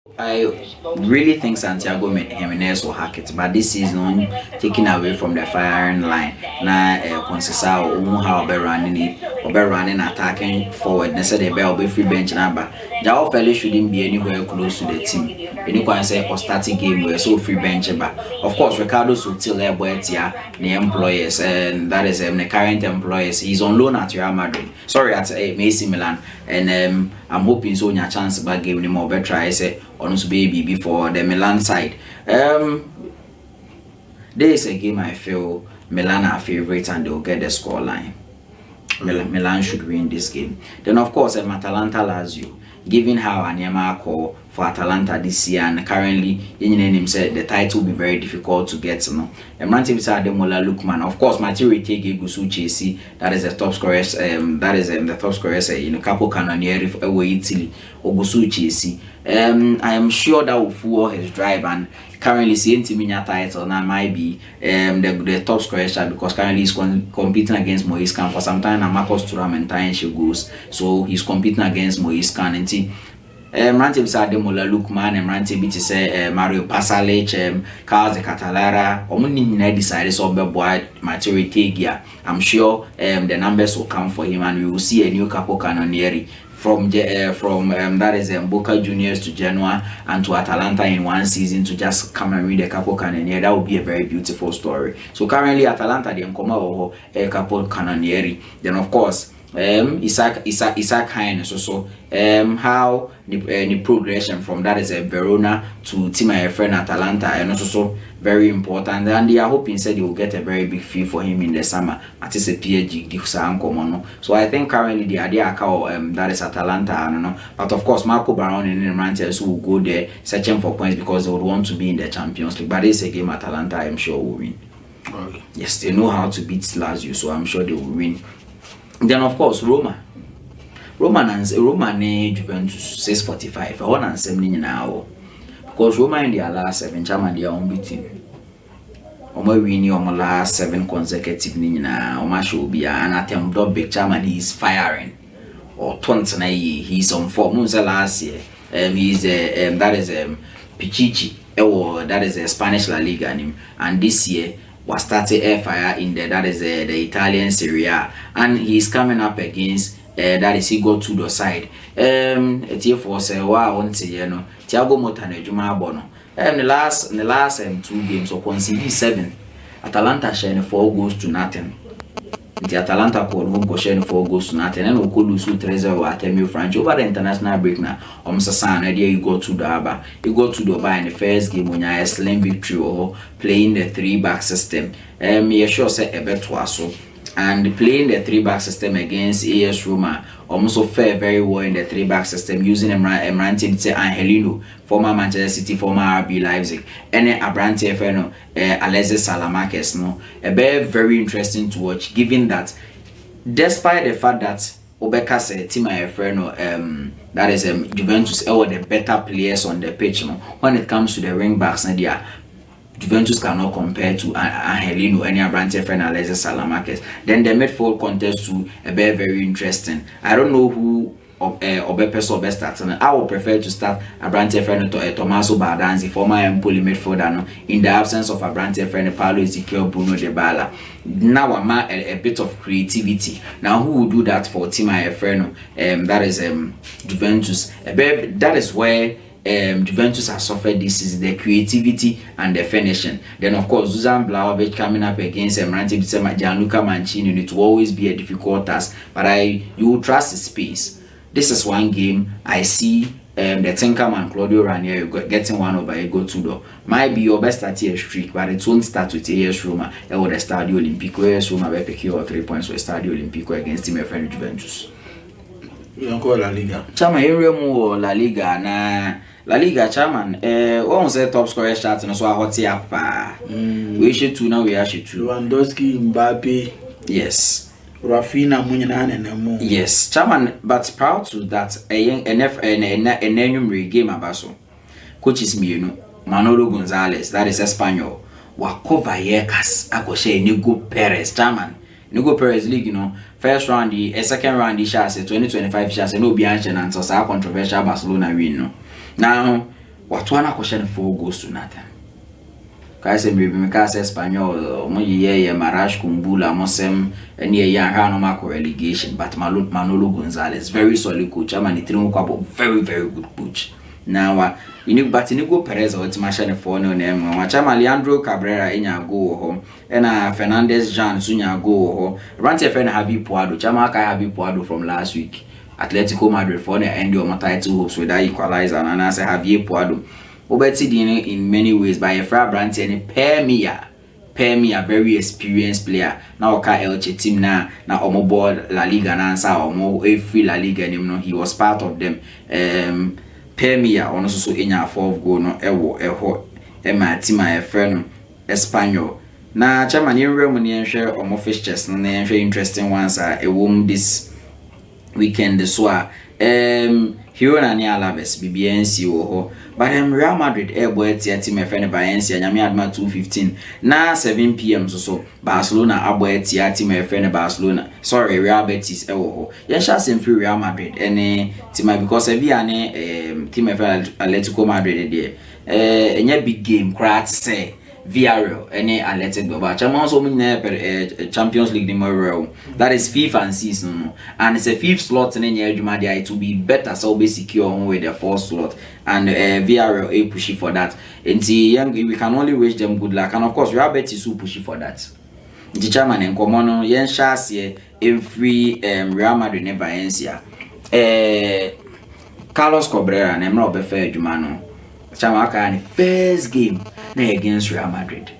I really think Santiago Jimenez will hack it, but this season taken away from the firing line. Now, Conceição, how be running it, or be running attacking forward. They said they be free bench number. Jao Felix shouldn't be anywhere close to the team. Any can say or starting game where so free bench, but of course Ricardo Sutil the employers, and that is the current employers. He's on loan at Real Madrid. Sorry, at AC Milan, and I'm hoping so your chance back game ni more better. I say honest baby before the Milan side. There is a game I feel Milan are favorite and they'll get the score line. Milan should win this game. Then of course Atalanta Lazio. Given how Anyama call for Atalanta this year and currently him said the title will be very difficult to get. Emranti beside Demola Lukman. Of course Matthew Tege Gusu Chelsea, that is the top scorer the top scorer in Capo Cannonieri away Italy Ogusu Chelsea. I am sure that will fuel his drive and currently seeing Timinya title now might be the top scorer because currently he's competing against Moise Khan for some time and Marcos Thuram and Tyne goes, so he's competing against Moise Khan and Mrante beside Mola Lukman and Mrante biti say Mario Pasalic, Carlos Catalara, Omuni decided so boy maturity gear. I'm sure the numbers will come for him and we will see a new Capo Cannonieri from that is Boca Juniors to Genoa and to Atalanta in one season to just come and read the Capo Cannonieri. That would be a very beautiful story. So currently Atalanta they come out Capo Cannonieri. Then of course Isaac Hines also how the progression from that is a Verona to team my friend Atalanta and also very important, and they are hoping said they will get a very big fee for him in the summer at least a PhD. So I think currently the idea that is Atalanta, I don't know, but of course Marco Baron and Rantes will go there searching for points because they would want to be in the Champions League, but this is a game Atalanta I'm sure will win. Okay. Yes, they know how to beat Lazio, so I'm sure they will win. Then of course Roma and Juventus 645. I want to say now because Roma in their last 7 chairman they are unbeaten. Omo winning omo last 7 consecutive nina. Omo show be an attempt dog big chairman he is firing. Or 20 na he's on form. Last year he's that is Pichichi. That is a Spanish La Liga and this year was started air fire in that is the Italian Serie A, and he's coming up against that is Igor Tudor side. It for say wow on Thiago Motta na Juma Bono. The last 2 games so conceded 7. Atalanta sharing 4 goals to nothing. The Atalanta called home sharing 4 goals to nothing and we lose 3-0 at Emil Franch over the international break now. Sasan idea you go to Daba. You go to Dubai in the first game when you are a slim victory or playing the 3-back system. You sure say a better so. And playing the 3-back system against AS Roma also fared very well in the 3-back system using Emrante Angelino, former Manchester City, former RB Leipzig, and Abrante Feno, Alexis Salamakis. No, a very interesting to watch, given that despite the fact that Obeka said team that is Juventus are the better players on the pitch. No, when it comes to the wing backs, they are Juventus cannot compare to Angelino, any Abrante friend, Alexis Salamakis. Then the midfield contest to a very interesting. I don't know who Obepeso starting. I would prefer to start Abrante friend to Tommaso Baldanzi, former Empoli midfielder, in the absence of Abrante friend Paulo Ezequiel Bruno Dybala. Now I'm a bit of creativity. Now who will do that for Team Efreno? That is Juventus. That is where Juventus has suffered this is the creativity and the finishing. Then of course Dusan Vlahovic coming up against Gianluca Mancini, it will always be a difficult task, but you will trust his pace. This is one game I see the Tinkerman Claudio Ranieri getting 1 over Igor Tudor. Might be your best at year streak, but it won't start with AS Roma or the Stadio Olimpico. AS Roma will pick you 3 points with Stadio Olimpico against Team friend Juventus. You don't call La Liga. Chama area La Liga na La Liga chairman, one say top scorer chart and so hot up. We should 2 now we are 2. Lewandowski, Mbappe. Yes. Rafinha, Munyan and more. Yes, chairman, but proud to that a young NF game abaso. Coaches me, Manolo Gonzalez, that is Espanol. Wakova yekas, Akoshe, Nigo Perez, chairman. Nigo Perez League, first round, the second round, the shares, 2025 shares, no be ancient and so controversial Barcelona win. Now, what one question 4 goals to nothing. Kaise Mekase Espanyol, Moye, Marash Kumbula, Mosem, and ye Hanoma relegation, but Manolo Gonzalez, very solid coach. I'm an Italian very, very good coach. Now, you know, but Inigo Perez or Timashane for no name, Machama Leandro Cabrera in your go home, and Fernandez Jean Sunya go home, Rante friend Habi Puado, Chamaka Habi Puado from last week. Atletico Madrid for the end of my title hopes with that equalizer, and I say Javier Puado. Obeti in many ways by a fra brand and pair me a very experienced player. Now Ka Elche team na omo board La Liga na ansa omo every La Liga he was part of them. Pair me on also in your 4th goal no ewo my team a friend Espanyol. Na chairman you remuni share omo fixtures na interesting ones are a womb this weekend so Hero na ni Alaves BBNC ho but Real Madrid boy team e friend Valencia nyame adma 2:15 na 7 p.m. so Barcelona aboy team e friend Barcelona sorry Real Betis ho ye sha sem free Real Madrid any team because e bia ne team e friend Atletico Madrid there enya big game crack say Villarreal any Athletic Bilbao chama so Champions League the more that is 5th and 6th no and it's a 5th slot in adwuma there it will be better so be secure on with the 4th slot and Villarreal a pushy for that until we can only wish them good luck and of course Real Betis will pushy for that the chairman en komono yen shase in free Real Madrid never Valencia Carlos Cabrera na emra obefa adwuma no Chamaka first game against Real Madrid.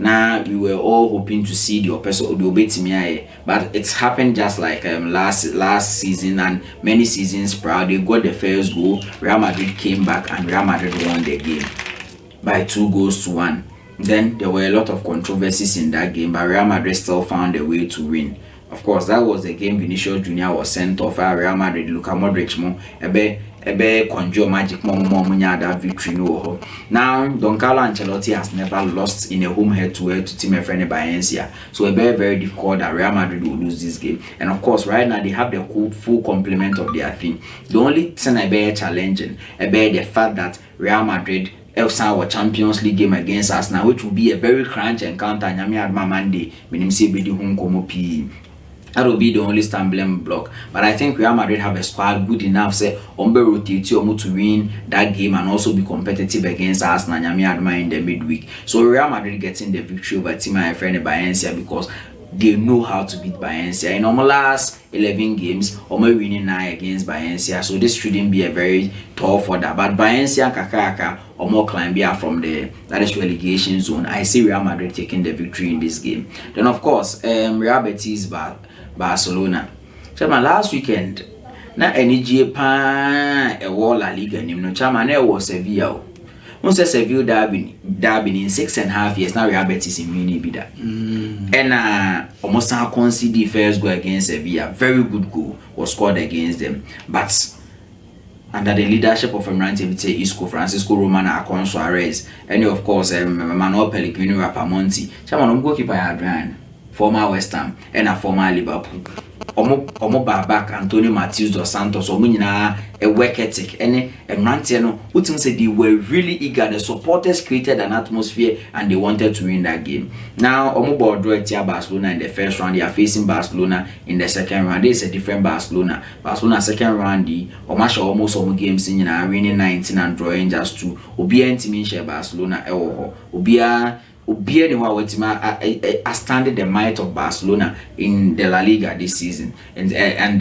Now we were all hoping to see the Obetimi, but it's happened just like last season and many seasons prior. They got the first goal. Real Madrid came back and Real Madrid won the game by 2-1. Then there were a lot of controversies in that game, but Real Madrid still found a way to win. Of course, that was the game Vinicius Junior was sent off. Real Madrid, Luka Modric mo ebe conjure magic more that victory no. Now Don Carlo Ancelotti has never lost in a home head-to-head to team friend Valencia, so it's very difficult that Real Madrid will lose this game. And of course right now they have the full complement of their team. The only thing I be challenging about the fact that Real Madrid our Champions League game against Arsenal, which will be a very crunch encounter. Nyami Adma Monday, minim se be the home komo pi. That will be the only stumbling block. But I think Real Madrid have a squad good enough say ombe rotate to win that game and also be competitive against Arsenal Nyami Adma in the midweek. So Real Madrid getting the victory over team my friend Valencia because they know how to beat Valencia. In our last 11 games, Omo winning 9 against Valencia. So this shouldn't be a very tough for that. But Valencia Kakaka Omo Climbia from the that is relegation zone. I see Real Madrid taking the victory in this game. Then of course, Real Betis Barcelona. So my last weekend, na NG pa a La Liga nim no chama na was Sevilla. Once Sevilla derby in 6.5 years now Real Betis in mini bida. And almost concede the first goal against Sevilla. Very good goal was scored against them. But under the leadership of Emrante Isco, Francisco Romana, Acon Suarez, and of course Manuel Pellegrino Rapamonti. Chama goalkeeper Adrian, former West Ham and a former Liverpool. Omo back Antonio Matheus dos Santos omo nyina a work ethic and Emrante no utim say they were really eager. The supporters created an atmosphere and they wanted to win that game. Now omo board draw Barcelona in the first round. They are facing Barcelona in the second round. This is a different Barcelona second round the omasha almost all games in winning 19 and drawing just 2. Obia team share Barcelona Obia standing the might of Barcelona in the La Liga this season, and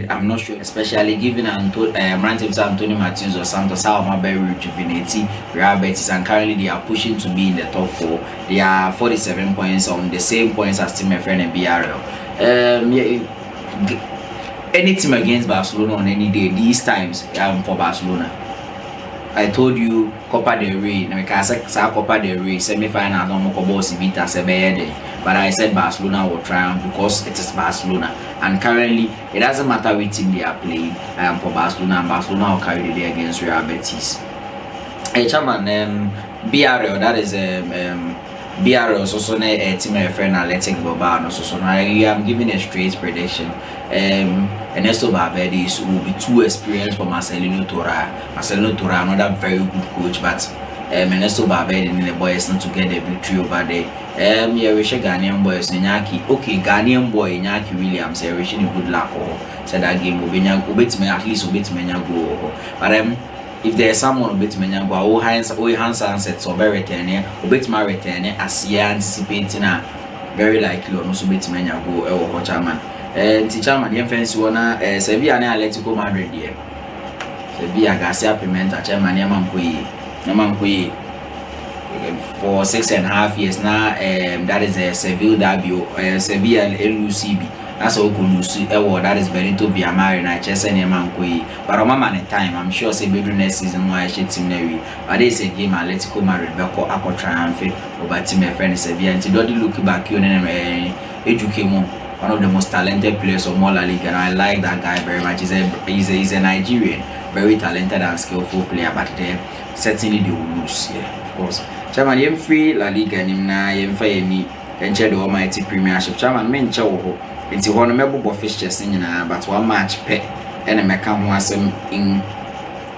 I'm not sure, especially given Antonio Matheus dos Santos how very rejuvenating Real Betis, and currently they are pushing to be in the top 4. They are 47 points on the same points as team friend and Villarreal. Any team against Barcelona on any day these times for Barcelona. I told you Copa del Rey, Copa del Rey semi-final no Vita but I said Barcelona will triumph because it is Barcelona, and currently it doesn't matter which team they are playing. For Barcelona, and Barcelona will carry the day against Real Betis. Hey chairman, Villarreal, that is Villarreal also a team friend Athletic Bilbao. So I am giving a straight prediction. Ernesto Valverde will be too experienced for Marcelino Torra. Marcelino Torra, another very good coach, but Ernesto Valverde and the boys not to get the victory over there. Yeah, we should Ghanaian boys Nyaki. Okay, Ghanaian boy Nyaki Williams. Yeah, we should good luck. Said that game will be at least will be go. But if there is someone who bit me go, oh hands answers or very return, who bit my return as ye anticipating a very likely or no so bit me go or chairman. Teacher man, the fancy one, Sevilla and Atletico Madrid here. Sevilla Garcia Pimenta, chairman, Yaman for 6.5 years now. That is a Seville derby, Sevilla LUCB. That's all could lose that is Benito Villamarin and I just any man but on my time I'm sure say bedroom next season why I should team Navy but they say game Atletico Madrid Beko Aqua Triumph over team friend Sevilla and to look back you Ejukemo, one of the most talented players of La Liga, and I like that guy very much. He's a Nigerian, very talented and skillful player, but certainly they will lose, yeah, of course. Chairman, you're free La Liga and you're free and the almighty Premiership. Chairman, men chow into one of my fixtures in but one match pet and a mechan was in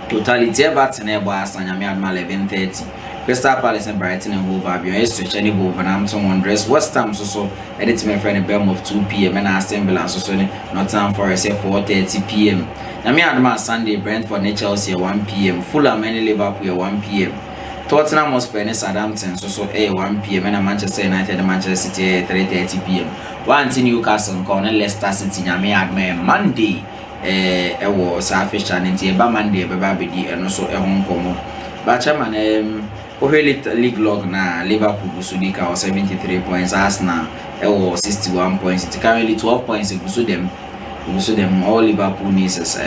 totality about an airbass and I'm 11:30. Crystal Palace and Brighton and Hove Albion stretch any Wolverhampton Wanderers. West Ham so edit my friend a bell of 2 p.m. and Aston Villa so Nottingham Forest at 4:30 p.m. Nami Adama Sunday Brentford and Chelsea at 1 p.m. Fulham and Liverpool at 1 p.m. Tottenham Hotspur and Southampton so 1 p.m. and Manchester United and Manchester City at 3:30 p.m. One to Newcastle and Leicester City Nami Adama Monday was Fish Channel Ba Monday Babidi and also a Hong Kong. But Chairman League log na Liverpool Busudika or 73 points, Arsenal 61 points. It's currently 12 points. Them all Liverpool needs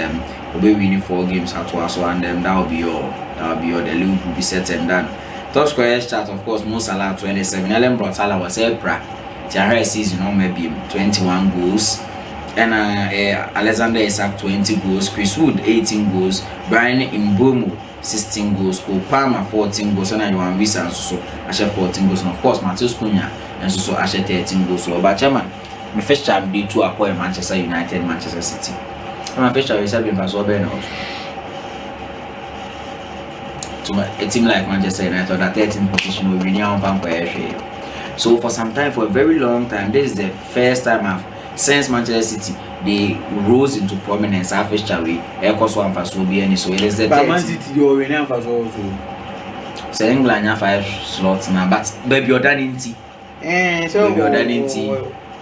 will be winning 4 games at once, and that will be all. The league will be set and done. Top scorers chart, of course, Mo Salah 27. Ellen Brotala was Ebra. Tiara season on maybe 21 goals. And Alexander Isak 20 goals. Chris Wood 18 goals. Brian Mbeumo 16 goals, Palmer 14 goals, and Johan Wissa and so Asher 14 goals, and of course Matheus Cunha and so Asher 13 goals. So, but Chairman, my first time be 2 appoint Manchester United, Manchester City. My first time is having Pastor Bernard to a team like Manchester United, that 13th position will be on Vampire. So for some time, for a very long time, this is the first time since Manchester City they rose into prominence after Chawi. One for so be any so it is the Man City you already have also. So England have 5 slots now, but baby you're done in tea. So you're done in tea.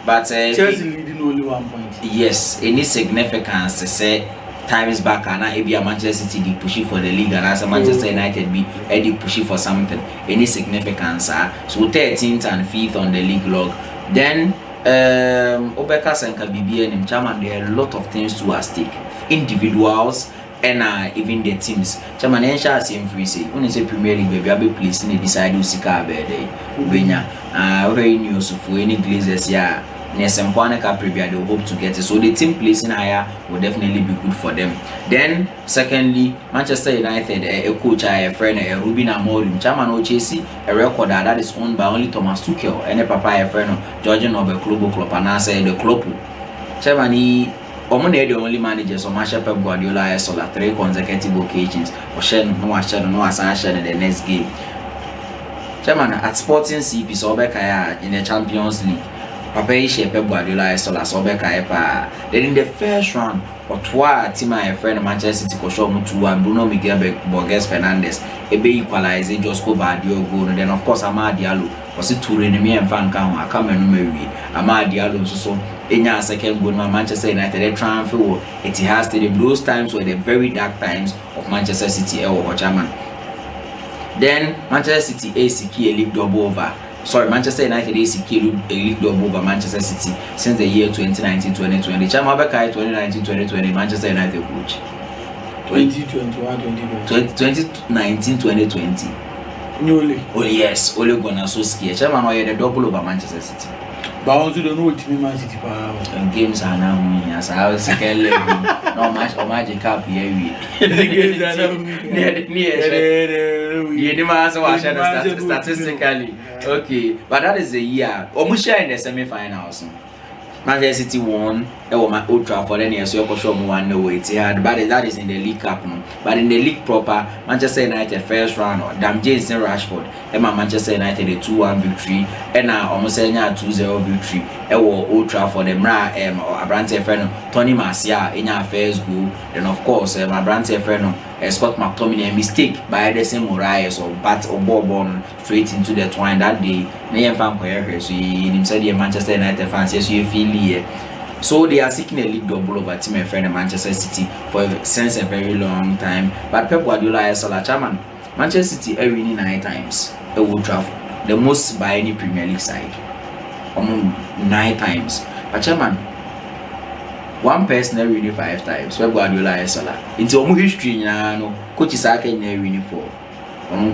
But Chelsea leading only 1 point. Yes, any significance to say times back and now a Manchester City they pushing for the league and as a Manchester United be they pushing for something. Any significance so 13th and 5th on the league log. Then Obekas and Kabibi and Chairman, there are a lot of things to at stake. Individuals and even the teams. Chairman, Ensha same free say. When you say Premier League, baby, I'll be pleased in the decide who seek our bed. Ubenya, very news for any Glazers, yeah. Nesempwane Capribia, they hope to get it. So the team placing higher will definitely be good for them. Then, secondly, Manchester United, a coach, a friend, a Ruben Amorim, Chairman OJC, a record that is owned by only Thomas Tuchel, and a papa, a friend, Georgian of a club, and I say the club. Chairman, the only managers of Marshall Pep Guardiola Sola 3 consecutive occasions, or Shen, no ascension in the next game. Chairman, at Sporting CP, Sobekaya in the Champions League. Papa Pep Guardiola Sola Sobeka then in the first round or twice team my friend Manchester City Koshomu 2 and Bruno Miguel Borges Fernandes ebe equalize just go Vadio goal and then of course Amad Diallo was it to enemy and fan can come and maybe Amad Diallo so enya second goal Manchester United they triumph it has to those times were the very dark times of Manchester City or Chairman. Then Manchester City ACK a league double over. Sorry, Manchester United is a league double over Manchester City since the year 2019-2020. Chamabekai 2019-2020 Manchester United coach. 2019-2020. Only. Oh yes, Ole Gunnar Solskjaer. Chairman, why the double over Manchester City? But also don't know what team Man City power. Games are now winning. As I was second level. No match or magic cup here. Games are now winning. Statistically. Okay, but that is the year. Almost share in the semi-finals. Manchester City won. My Old Trafford, then yes, you show me 1-0 Etihad. But that is in the League Cup, no. But in the league proper, Manchester United first round, Dam James and Rashford, and Manchester United a 2-1 victory, and now almost a 2-0 victory. Old Trafford, Abrante Ferno, Tony Marcia in our first goal, and of course, Abrante Ferno, Scott McTominay, a mistake by the same Moraes or bat or ball straight into the twine that day. Name fan here, so he said the Manchester United fans, yes, you feel here. So they are seeking a league double over team and friend Manchester City since a very long time. But Pep Guardiola is a chairman. Manchester City are winning 9 times at Old Trafford, the most by any Premier League side. 9 times. But chairman, one person are winning 5 times. Pep Guardiola is a it's almost history now. Coach Isaka is winning 4.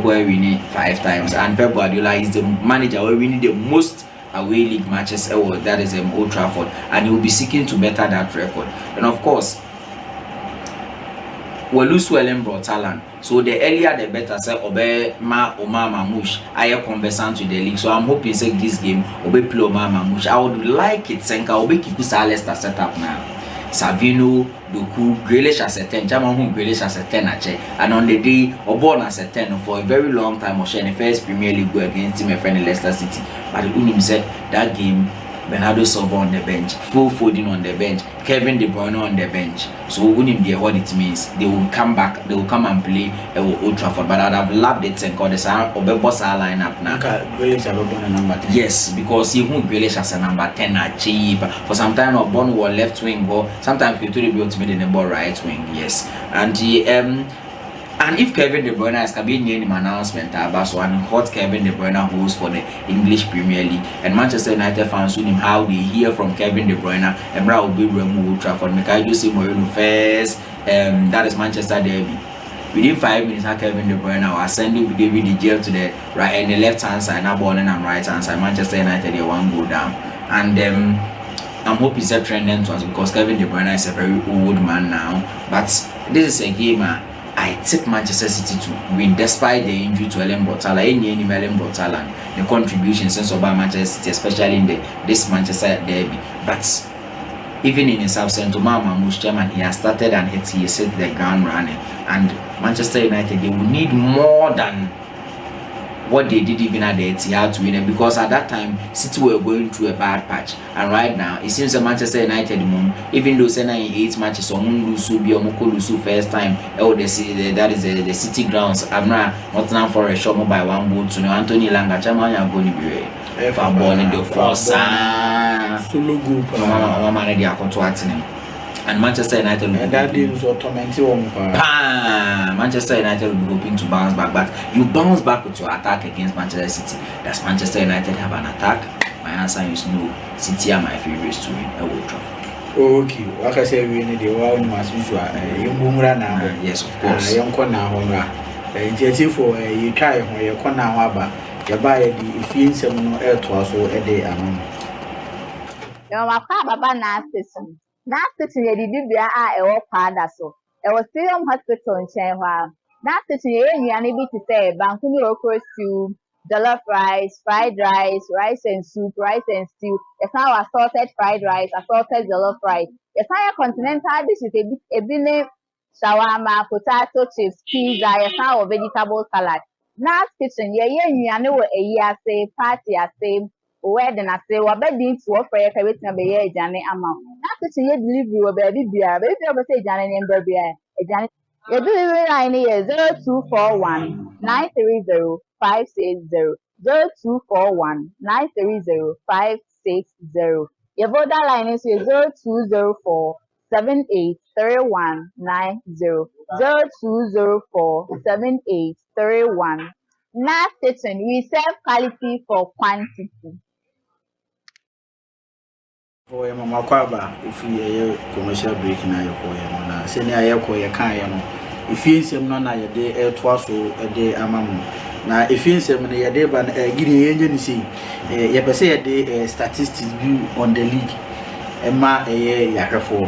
Winning 5 times, and Pep Guardiola is the manager who winning the most away league matches. That is Old Trafford, and he will be seeking to better that record. And of course, Ellen brought talent, so the earlier the better. Say Omar Mamouche, I am conversant with the league, so I'm hoping say this game Obe play Omar Mamouche. I would like it Senka Obe Kikusa Leicester set up now. Savino, Doku, Grealish as a 10, Jaman Grealish as a 10 and on the day Obon as a 10 for a very long time or the first Premier League goal against him a friend in Leicester City. But Unim said that game Bernardo Silva on the bench, Phil Foden on the bench, Kevin De Bruyne on the bench. So wouldn't be what it means. They will come back, they will come and play Old Trafford. But I'd have loved it and called the Obebosa lineup now. Yes, because he won't Grealish as a number 10 cheap. For some time Obon was left wing or sometimes he told be ultimate in the ball right wing, yes. And he and if Kevin De Bruyne is coming in announcement about so and hot Kevin De Bruyne hosts for the English Premier League, and Manchester United fans with him how they hear from Kevin De Bruyne and Bra will be removed Trafford. Mikael say Moreno first, that is Manchester derby. Within 5 minutes, Kevin De Bruyne was sending David De Gea to the right and the left hand side, now ball and right hand side. Manchester United they one go down, and I'm hoping it's a trend entrance because Kevin De Bruyne is a very old man now. But this is a game. I tip Manchester City to win despite the injury to Ellen Brotala. Ellen Brotala, the contribution since about Manchester City, especially in this Manchester derby. But even in his absence, Omar Mamouche chairman, he has started and he hit the ground running. And Manchester United, they will need more than what they did even at the Etihad to win it, because at that time City were going through a bad patch, and right now it seems that Manchester United even though in 8 matches lose first time that is the City grounds. I'm not Nottingham Forest show by 1 goal to Anthony Langa Chama are going to be for born in the force solo group and Manchester United will Manchester United will be hoping to bounce back, but you bounce back with your attack against Manchester City. Does Manchester United have an attack? My answer is no. City are my favorites to win a Old Trafford. Okay, like I said, we need the one as usual. Yes, of course. Young corner, for you try when you corner harbor. You buy the if you some air to us or a day. That's the Libya a walk harder so. There was still hospital in Chenhua. That's the you are able to say Bankuni okra stew, jollof rice, fried rice, rice and soup, rice and stew. It's now assorted fried rice, assorted jollof rice. It's now a continental dish is a bit shawarma, potato chips, pizza, it's now a vegetable salad. Nas kitchen, you know a year say party a same. Wedding I say what bedding to offer a waiting a bear Johnny amount. Not to see delivery or baby beer, baby ever say Johnny and baby a Johnny. Your delivery line is 0241 930 560 0241 930 560. Your border line is 0204 783190 0204 7831. Nas Kitchen, we serve quality for quantity. For your mama kwaba, if you commercial break na your boy, na send your call your can. If you see no na your day air twice or a day amamu. Na if you see me your day ban giddy engine see, you per se a day statistics view on the league. Emma a year for.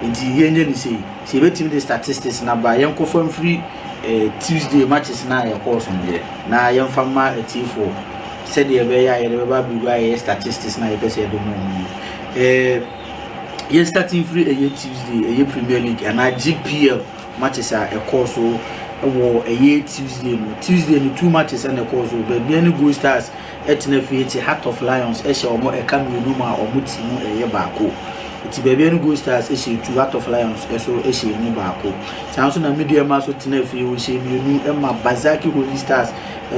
It's the engine see waiting the statistics na by young confirm free. Tuesday matches na your course on there. Na young farmer a T4 said the bear, I never be by statistics na your person. Yes, starting free a Tuesday, a Premier League, and I GPL matches are a course so a year Tuesday, Tuesday, 2 matches and a course, but many good stars at NFH, Heart of Lions, Esha or more a cameo Numa or Mutino a year bako. It's baby and good stars issue to Heart of Lions, so issue new bako. Samson and Media Maso Tinefi, we say you knew Emma Bazaki Holy Stars,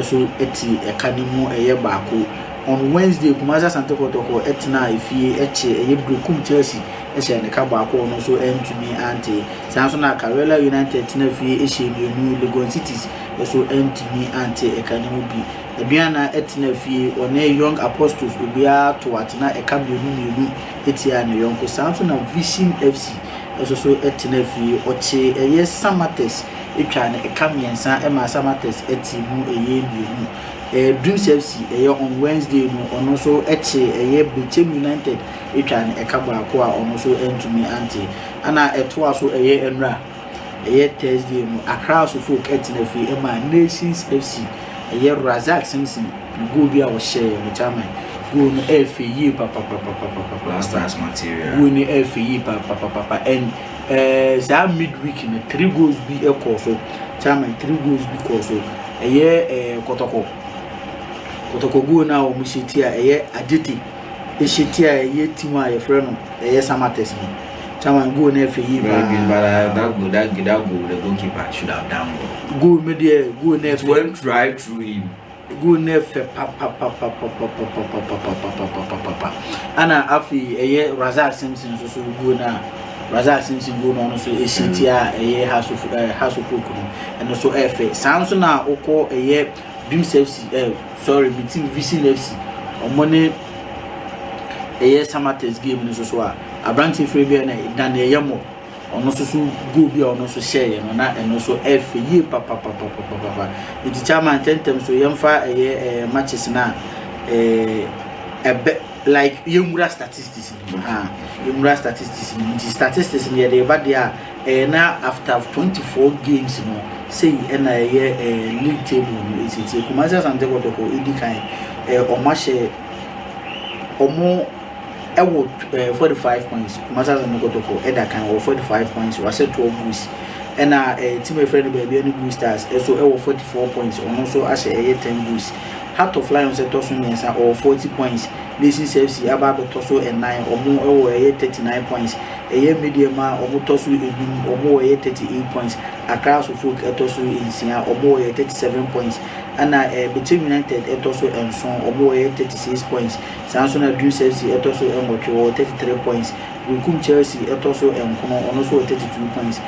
so eti a canimo a year bako. On Wednesday, Kumasa Santa Kotoko, Etna, if ye etche, a Yebrukum Chelsea, Esha and the Kabako, and also end to me auntie. Samsona Carella United, Tinefi, Esha, new Legon Cities, also end to me auntie, a canimo be. Aduana Etinefi, or ne young apostles will be out to Atina, a cambio, Etiana, young Samson and Vision FC, also Etinefi, Oche, a yes, Samates, a can a camion, San Emma Samates, Etimu, a year, Dreams FC, on Wednesday, and also Eche, a year, Bechem United, a can a Kabakwa, and also end to me auntie, and I at was a year and ra, a year Thursday, a crowd of folk Etinefi, Emma Nations FC. A Razak Simpson, go be our share, which I mean, go no FE, papa, last as material. go no FE, papa, and that midweek in 3 goals be a course, Chairman 3 goals because a year Kotoko go now, Mushitia, a year Aditi, a shitia, a year Tima, a friend, a year Samates. Chairman go no FE, but that go, the goalkeeper should have done. Go media, go never went right through him. Go never Anna Afi, a year Razak Simpson, so go now. Razak Simpson go on, so a city, a year house of Pokemon, and also FA. Samson Oko, a year Dreams FC, sorry, between Vision FC, or money a year Samates game in Sosua, a branching Fabian, than a Yamo. On also go be on also share and also F ye papa. It's chairman 10 times so young fire a matches now like young statistics young statistics in the but they are now after 24 games say and a league table is it Kumasa and Tegotoko Idi or Mashe or more 45 points. Kumasa and Nogotoko, Eda can 45 points, was 12 goals. And a team of friend baby and blue stars, so 44 points, and also as a 10 goals. Heart of Lions at Tosun or 40 points. Nations FC about Toso and 9 or more 39 points. A year medium or Motosu or more 38 points. A class of folk at Tosu in Sia or more 37 points. And between United Etoso and Son or more 36 points. Samson Dreams FC Etoso and Mocho 33 points. Wikum Chelsea Etoso and Kono also 32 points.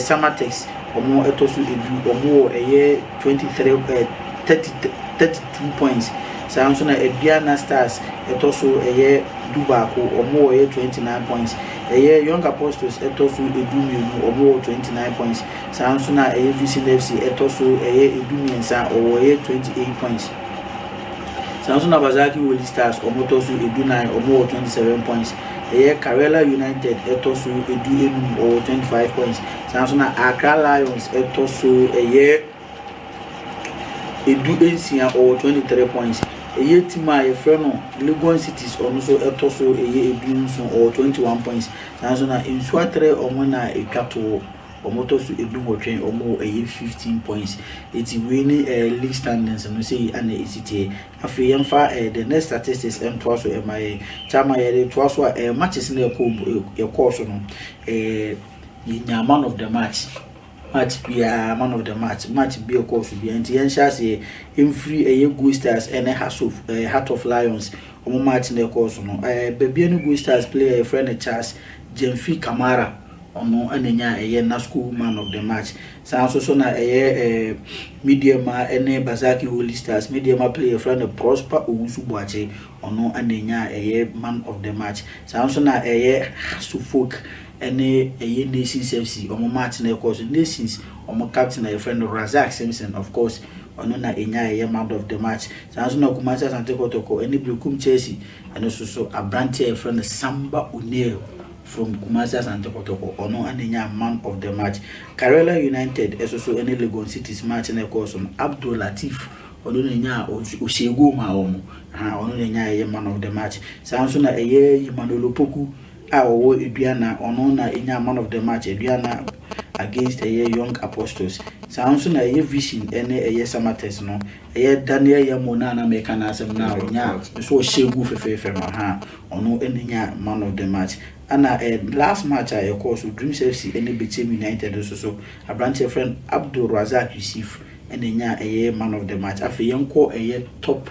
Samatex or more Etoso or more a year 32 points. Samson Ediana Stars Etoso a year Dubaco or more 29 points. A year Young Apostles Etoso Edumi or more 29 points. Samson a Vision FC Etoso a year Edumiensa or 28 points. Samson Bazaki Holy Stars or Motosu Edu9 or more 27 points. A year Carella United Etoso Edu or 25 points. Samson Accra Lions Etoso a year Edu Ensia or 23 points. A year Tima a Freno Legon Cities or also Etoso a year Edunson or 21 points. Samson in Swatre or Mona a Cato or Motosu Edu train or more a year 15 points. It's winning league standings and we say an ECTA. After Yamfa the next statistics and twice MIA Chama twice matches in the course a man of the match. Match be a man of the match be a course be and Tian in free a year good stars and a Heart of Lions or match in the course no baby and good stars play a friend Charles Jemfi Kamara ono anenya eye na school man of the match sanso so na eye medium ene Bazaki Holy Stars medium play a friend Prosper Owusu Boache ono anenya eye man of the match sanso na eye Suffolk ene eye Nations FC omo match na course Nations omo captain a friend Razak Simpson of course ono na enya eye man of the match sanso na Kumasa Sante Kotoko ene Blekum Chelsea and also so Abrantia a friend Samba O'Neil from Kumasi Asante Kotoko ono anenya man of the match. Carella United also any Legon Cities match in a course on Abdul Latif ono nenya Oshego ma omo ono nenya ye man of the match. Samson na eye Manolo Poku owo Eduana ono na enya man of the match Eduana against Young Apostles. Sounds na vision ene Samates no Daniel Yamona na make na asem na onya so shegu fefe no ha ono enya man of the match. Ana last match I course Dreams FC ene Bechem United so Abrante friend Abdul Razak Yusuf enya man of the match. Afi yenko top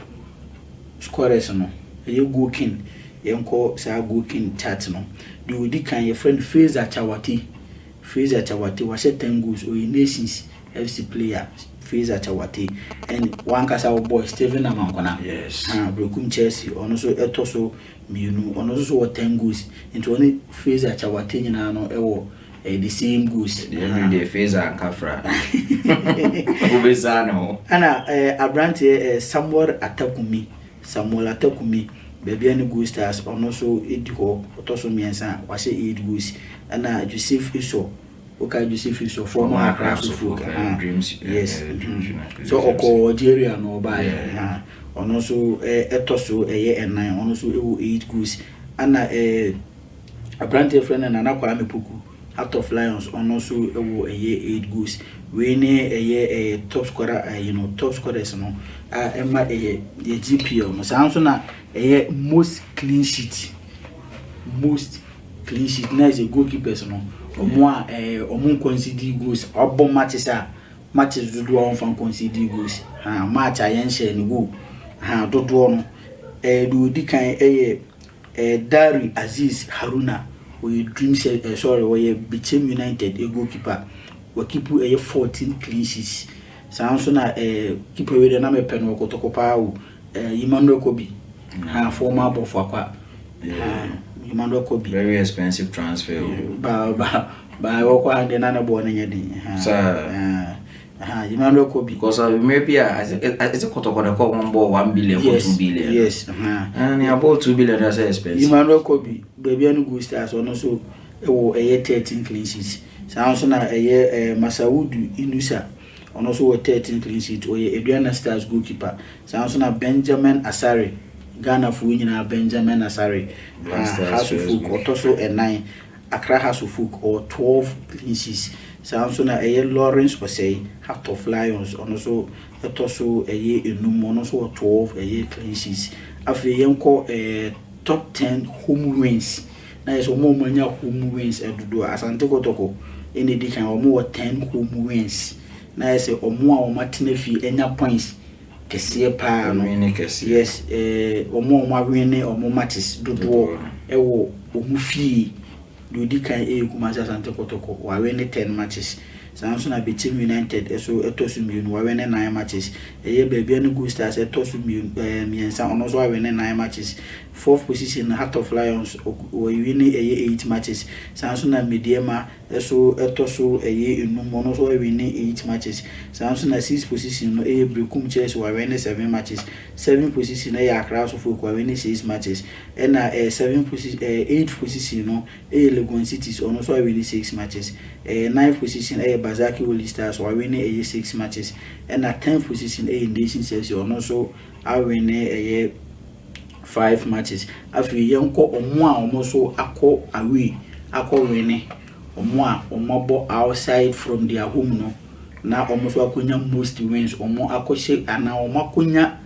scorers no goalkeeper yenko sa goalkeeper chat no the odi kan your friend Fraser Chawati was 10 goals or Nations FC player Fraser Chawati and one kasa boy Steven Amankona yes Brokum Chelsea also etoso mienu also 10 goals into only Fraser Chawati nyina no ewo the same goals the Fraser and Kafra Ubesano ana Abrante Samuel Atakumi baby any good stars also 8 goals otoso miensa was 8 goals ana Joseph Iso Joseph Iso former Accra Folk Dreams yes so oko Nigeria no buy also etoso 9 also 8 goals ana Abrante friend na Kwame Puku out of Lions also 8 goals we ne top scorer top scorers no emma GPL no sounds na most clean sheet na is a goalkeepers no omo concede goals obo matches do on fan concede goals match ayen share ni go dodo no do di kan Dari Aziz Haruna we Dreams sorry we Bechem United a goalkeeper we keep 14 clean sheets sounds na keeper we na me pen we kotokopa Emmanuel Kobi former Bofo Akwa Emmanuel Kobi very expensive transfer ba woko ande na bo na nyedi Emmanuel Kobi because maybe it's a kotokona ko mbo 1 billion or 2 billion yes and about 2 billion that's expensive Emmanuel Kobi baby anu go stars ono so ewo 13 clean sheets sounds na Masaudu Inusa ono so 13 clean sheets Eduana Stars goalkeeper sounds na Benjamin Asare Ghana fu nyina Benjamin Asare Hasufuk otoso 9 Accra Hasufuk or 12 clean sheets sounds na Lawrence Osei Heart of Lions ono so otoso enum ono so 12 clean sheets afi yenko top 10 home wins na yeso mo manya home wins edudo Asante Kotoko ene di kan omo 10 home wins na yeso omo a omatena fi enya points kese pa no yes omo awene omo matches dodo ewo omu fi do di kan Kumasi Asante Kotoko wa wene 10 matches sounds na Bechem United so etosu mienu wa wene 9 matches baby and good stars etosu miensa ono so wa wene 9 matches 4th position Heart of Lions we win 8 matches sounds na Mediema so etosu enum ono so wa win 8 matches sounds na 6th position no Brokum Chelsea wa win 7 matches 7th position Accra Folk wa win 6 matches and 7th position 8th position no Legon Cities ono so wa win 6 matches 9th position Bazaki Holy Stars wa win 6 matches and 10th position Nations FC ono so I win 5 matches afi yenko omo a omo so akọ away akọ win omo bo outside from their home no na omo so akonya most wins omo akọhye ana omo akonya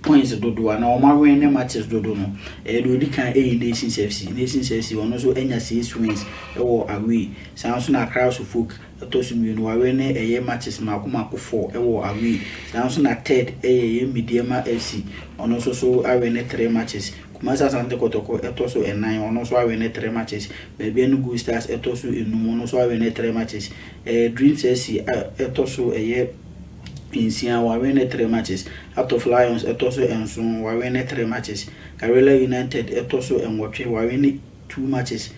points dodo ana omo win matches dodo no do di kan Nations FC omo so enya 6 wins ewo away sounds na Accra Folk etosu mienu wa win matches makoma 4 ewo away sounds na third Mediema FC ono so I win 3 matches Kumasi Asante Kotoko etoso 9 ono so I win 3 matches baby and good stars etoso enum ono so I win 3 matches Dreams FC etoso Insia wa win 3 matches Heart of Lions etoso enson wa win 3 matches Karela United etoso enwotwe wa win 2 matches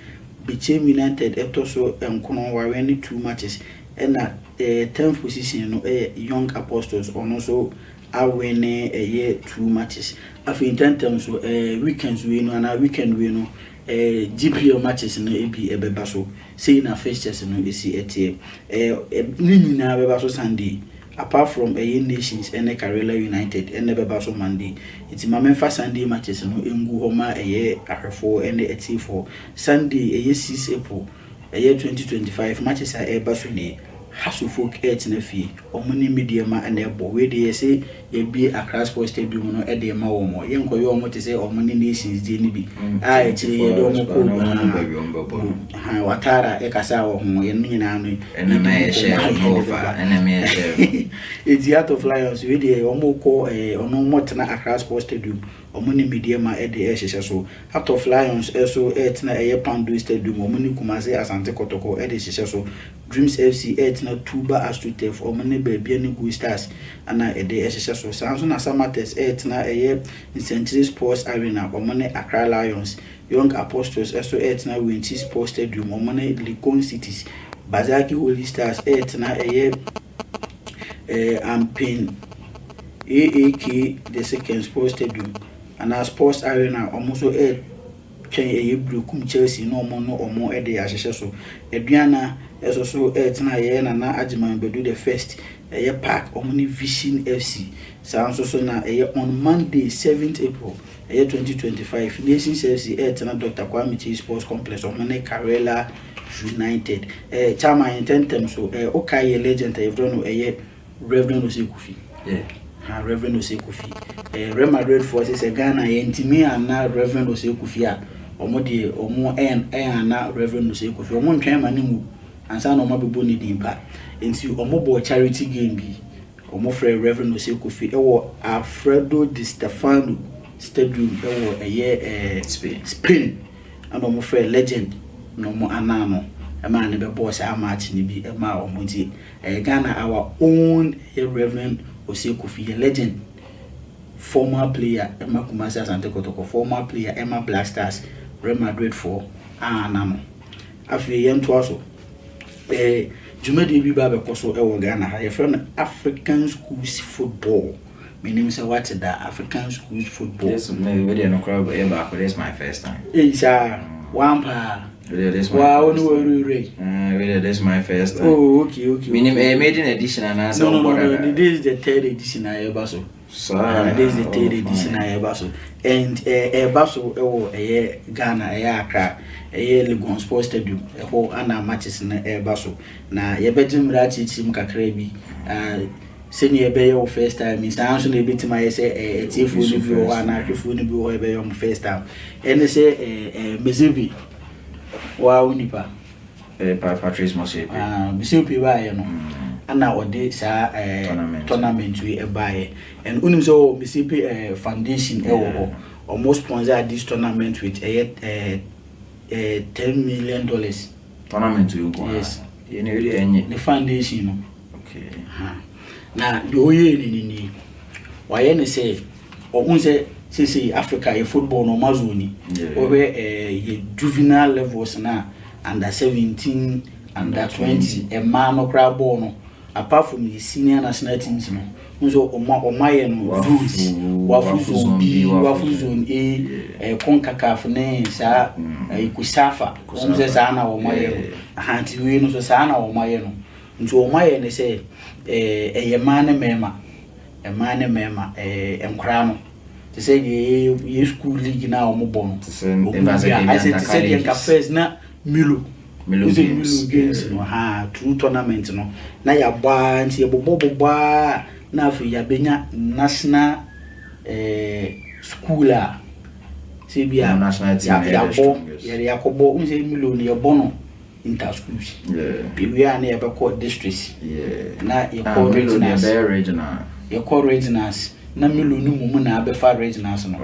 Bechem United etoso enkono wa win 2 matches and 10th position no Young Apostles ono so I win 2 matches. After in terms so weekends we no na weekend we no GPL matches no ebi ebeba so say na fixtures no esi etie ni nyina beba so Sunday apart from nations and Karela United and never Basso Monday. It's my member Sunday matches no Engu Homa a year for and a T for Sunday a year 6 April a year 2025 matches are a Basuni. Hasu folk na fee or money medium and a boy they say ye be a crash post stadium no e ma wo mo ye nkoyo mo te say o money nations dey ni bi ah chiri ye do mo ko ha watara e kasa wo ho ye no nyina no ena ma ye share over ena me ye share it's Heart of Lions we dey o mo ko ono mo tena a crash post stadium o money medium e dey ehye so Heart of Lions so tena e Pandu stadium o money Kumasi Asante Kotoko e dey hye so Dreams FC na Tuba Astrotef or money baby and good stars and a day SSS so Samson Asamates na in Century Sports Arena or money Accra Lions, Young Apostles so na Winchi Sports Stadium or money Likon Cities, Bazaki Holy Stars na Ampin AAK the second Sports Stadium and our Sports Arena almost Brukum Chelsea no more or more a day as so Ediana eso so na ye na Ajiman Bedu the first park Omni Vision FC sound so na on Monday 7th April 2025 Nations FC na Dr. Kwame Chi Sports Complex Omni Karela United chama intentem so okay legend you don't know Reverend Osekufi Reverend Osekufi Real Madrid forces Ghana yentimi ana Reverend Osekufi a omo de omo na Reverend Osekufi omo ntwen manimu ansa na omo bebo ni dimpa enti omo bo charity game bi omo frɛ Reverend Osekufi ewo Alfredo Di Stefano Stadium ewo Spain and omo frɛ legend no mo anano ema ne be boss match ni bi ema omo nti Ghana our own Reverend Osekufi legend former player Emma Kumasi Asante Kotoko former player Emma Black Stars Real Madrid for anamo afi yento aso jumedi bi ba be koso e Ghana ha ye friend African schools football meaning say what is that African schools football yes maybe we dey no crowd e ba this is my first time sir wampa this wow no really this is my first time okay meaning made in edition and answer no this is the third edition I ever so this is the third edition I ever so and baso Ghana Accra Legon Sports Stadium ho ana matches na baso na ye bedum rachi team kakra bi senior be your first time is answer na betima ye say tifu ni bi o ana hwefu ni bi o be your first time and say Mezibi wa unipa Patrice Moshe Mezibi ba ye no ana ode sa tournament we buy and unim so Mississippi foundation almost sponsor this tournament with $10 million tournament you go yes the foundation okay na the oye ni why ne say o unse say Africa e football no mazoni over juvenile levels na under 17 under 20 a man no crab no apart from the senior national teams no so omaye no rules wafu zone A CONCACAF ne sa ikusafa umze sana omaye hanti we no so sana omaye no nti omaye ne say emane mema enkra no te say ye school league na omobo no I said the cafes na Milo games no true tournament no na ya gba nti ye bobo na afi ya benya national school a se bia national team ya kobo unse Milo ne bono inter schools we are na be called districts na ye call regional ye call regionals na Milo no mu na be fa regionals no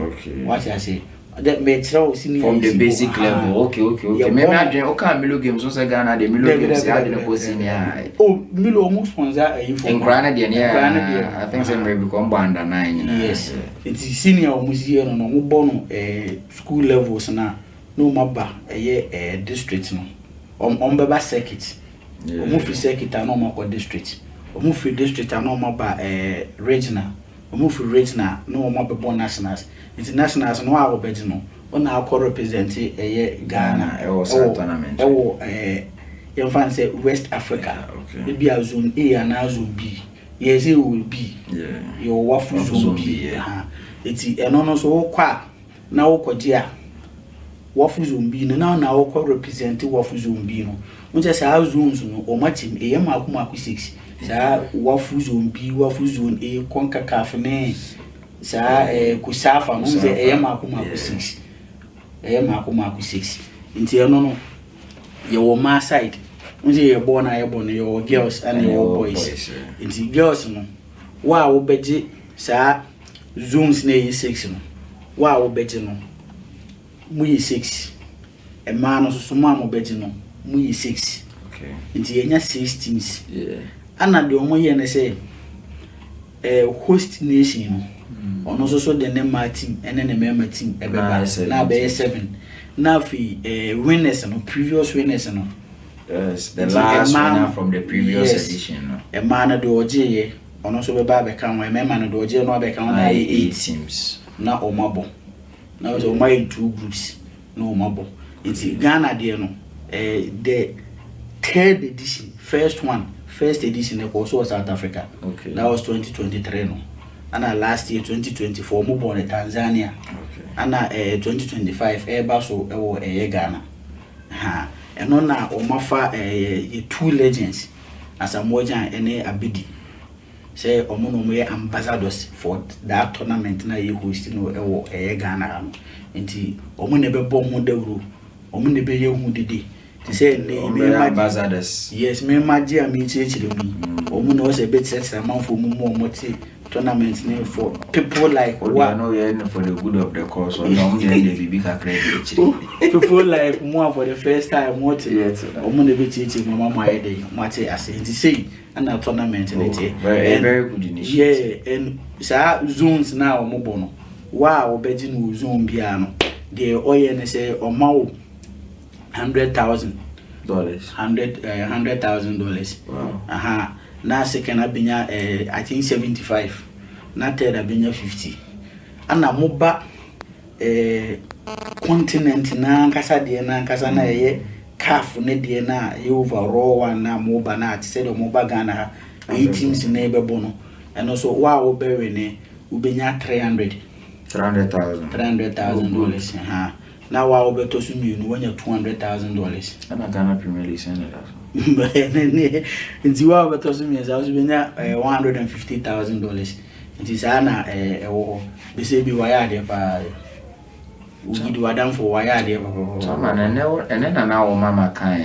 what I say that may throw from the basic level okay maybe I drink okay Milo games so Ghana the Milo games I didn't go senior Milo almost sponsor in Ghana I think some may become under 9 yes it's senior almost here no mo bono school levels na no maba district no on beba circuit omo fi circuit na mo ko district omo fi district na mo ba regional omo fi regional no mo be nationals internationals no a obedi no ona akọ represent Ghana tournament you fan say West Africa maybe a zone A and a zone B yes it will be your waffle zombie it's eno so kwa na wokodi waffle zombie no na wokọ represent waffle zombie no unje sa zones no o machim e yam akuma 6 sa waffle zone e konka kaf ne sa kusafa no unje e yam akuma 6 e yam akuma 6 nti eno no your ma side unje ye born your girls and your boys nti girls no wa wo beje sa zones ne 6 no wa wo beje no mu 6 e ma no so ma mo beje no mu 6 okay nti enya 6 teams ana de omo ye ne say host nation no ono so de ne ma team ene ne member team e be ba na be 7 na fi winners no previous winners no yes the last winner from the previous edition no e ma na de oje ye ono so be ba be kan wa member no de oje no be kan na 8 teams na omabo na so my 2 groups no omabo it's Ghana there no the third edition first edition it was South Africa. Okay. That was 2023 no. And last year 2024 mo born Tanzania. Okay. And 2025 baso Ghana. Ha. And on na omafa 2 legends as Amoja and Abidi. Say omono mo ambassadors for that tournament na you hosting no Ghana. Nti omo ne be bom mo dawru. Omo ne be yehu dede. To say me ambassadors. Yes, me maji ami chechire mi. Omo no say bet set amount for mo moti tournament name for people like what no yeah for the good of the cause or no dey bibi kakra chechire. People like mo for the first time what omo ne be chechire mama mo ayede mati ase. Nti say na tournament very good initiative. Yeah, and sa zones na omo bo no. Wa obeji no zone bia no. The oye ne say omawo $100,000. $100,000. Wow. Na second abinya I think 75. Na third abinya 50. Ana moba continent na nkasa de na nkasa na ye CAF ne de na ye overall one na moba na ati said moba Ghana 8 teams na ebebo no. And also wa wo bewe ne ubenya $300,000. Now wa obeto su mi no wanya $200,000. Ana Ghana Premier League send that. Nti wa obeto su mi za su benya $150,000. Nti sa na wo be say bi wa ya de pa ugidi wadam for wa ya de pa. So man ene na wo mama kan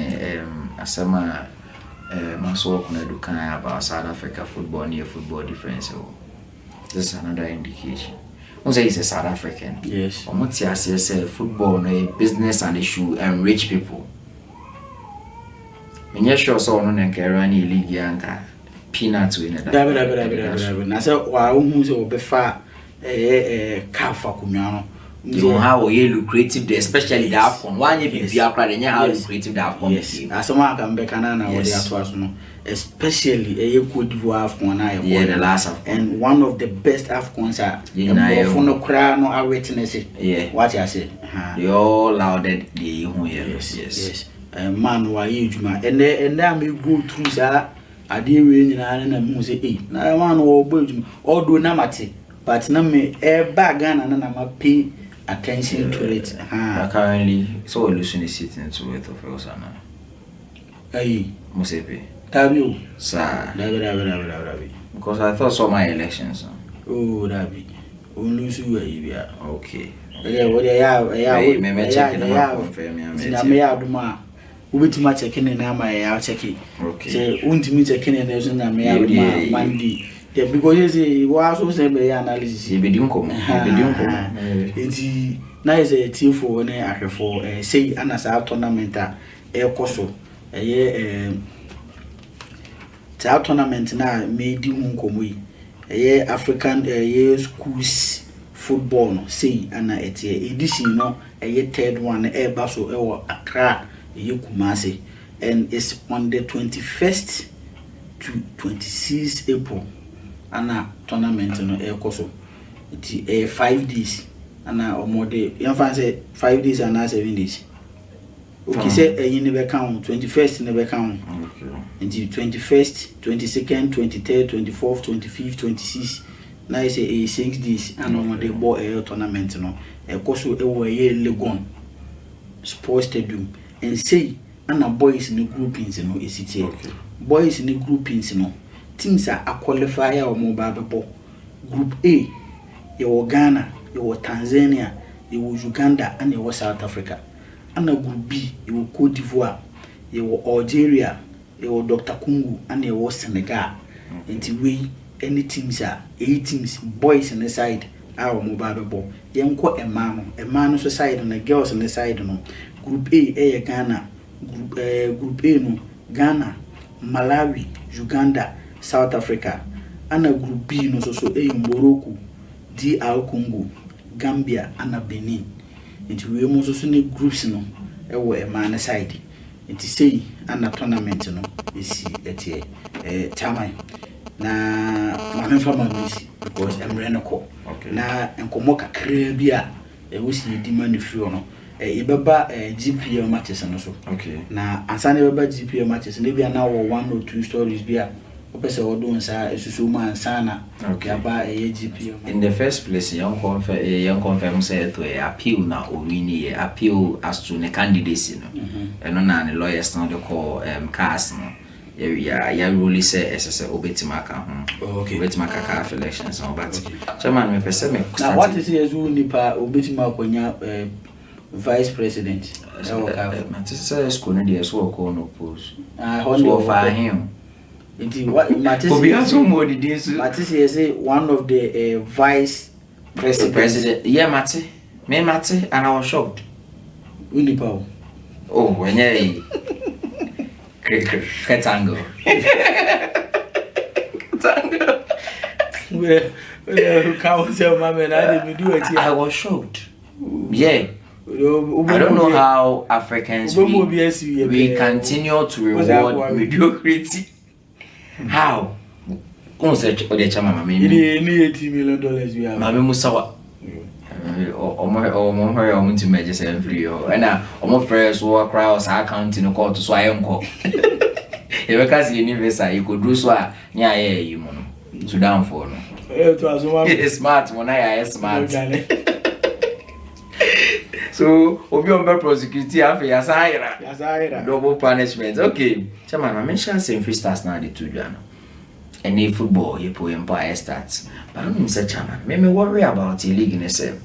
asema maso kuna dukan about South Africa football near football difference. This is another indication. Once he's a South African, yes. Omotia says football no a business and it should enrich people. Menye sure so no na kerani league yanka peanuts we na da. Na say wa hu se obefa kafa kunwa no. You how we lucrative there, especially the AFCON. One year be akra dey how lucrative the AFCON. Yes. Asoma aka mbe kana na wo dey ato aso no. Especially Cote d'Ivoire AFCON na the last AFCON. And one of the best AFCONs are for no cry no a witness it. Yeah. What I say? They all lauded the yes. Man wa yejuma. And then me go through sa ade we nyina na mu say na man wo bojum. Although na mate but na me bag Ghana na ma pay attention to it. Currently so we losing the seat into it of Osana. Musepe. Tabio. Sir. Dabi. Because I thought so my elections. Oh, Dabi. Only so we are. Okay. Yeah, what me checking we to match checking na my checking. Okay. Say untimi checking na so na me mandi. Because you say was so say analysis. You be doing come. Enti na is a team for na ahwefo say anasa tournament a ekoso that tournament na made hu nkomo yi African schools football no say ana edition no third one baso Accra Kumasi, and it's on the 21st to 26th April ana tournament no ekoso it 5 days ana omode yan fan say 5 days and 7 days Okay, say you never count 21st never count. Okay. Until 21st, 22nd, 23rd, 24th, 25th, 26th. Now I say 6 days and on the ball a tournament no. E koso e wo ye Legon Sports Stadium and say and boys in the groupings no is it here. Okay. Boys in the groupings no. Teams are a qualifier or mobile ball. Group A, you Ghana, you Tanzania, you Uganda and you South Africa. And Group B, you Cote d'Ivoire, you Algeria, you Dr. Congo and you Senegal. Until we any teams are 8 teams, boys on the side, our mobile ball. Young a man on the side and the girls on the side. No. Group A, Ghana, Group A, no, Ghana, Malawi, Uganda, South Africa. And a Group B, no, so Morocco, DR Congo, Gambia, and Benin. Into we also need groups, no, a man side. It is say, and a tournament, no, is at time. Na my family because I'm Renoko. Okay. Na enkomoka krebia we see demand free no. Ibeba GPL matches and so. Okay. Na ansane beba GPL matches na bia na 1 or 2 stories bia. Opese odo nsa esusu ma ansana. Okay. Aba GPL. In the first place, young confirm say to appeal na owini appeal as to the candidacy no. Eno na the lawyers no dey call cast no. Yeah, really say SSA Obetimaka. Okay. Obetimaka car elections and but chairman me pese me. Now what is here who nipa Obetimaka vice president? This is school no dey so ko no post. So for him. Indeed what Matisse say one of the vice president. Yeah, Mate. Me Mate and I was shocked. Who nipa? Oh, when you Ketango. I was shocked. Yeah. I don't know how Africans we continue to reward mediocrity. How? $80 million we have. Mami Musawa. To measure some free and almost friends who are crowds are counting a call to swim call. If you can see universal, you could do so. Yeah, you mono. Sudan for no. It's smart when I am smart. So, Obi on prosecute after Yasaira. Double punishment. Okay. Chairman, I mentioned same free stars now the 2 Jan. Any football, you put empire starts. But I don't say chairman. Make me worry about the league in itself.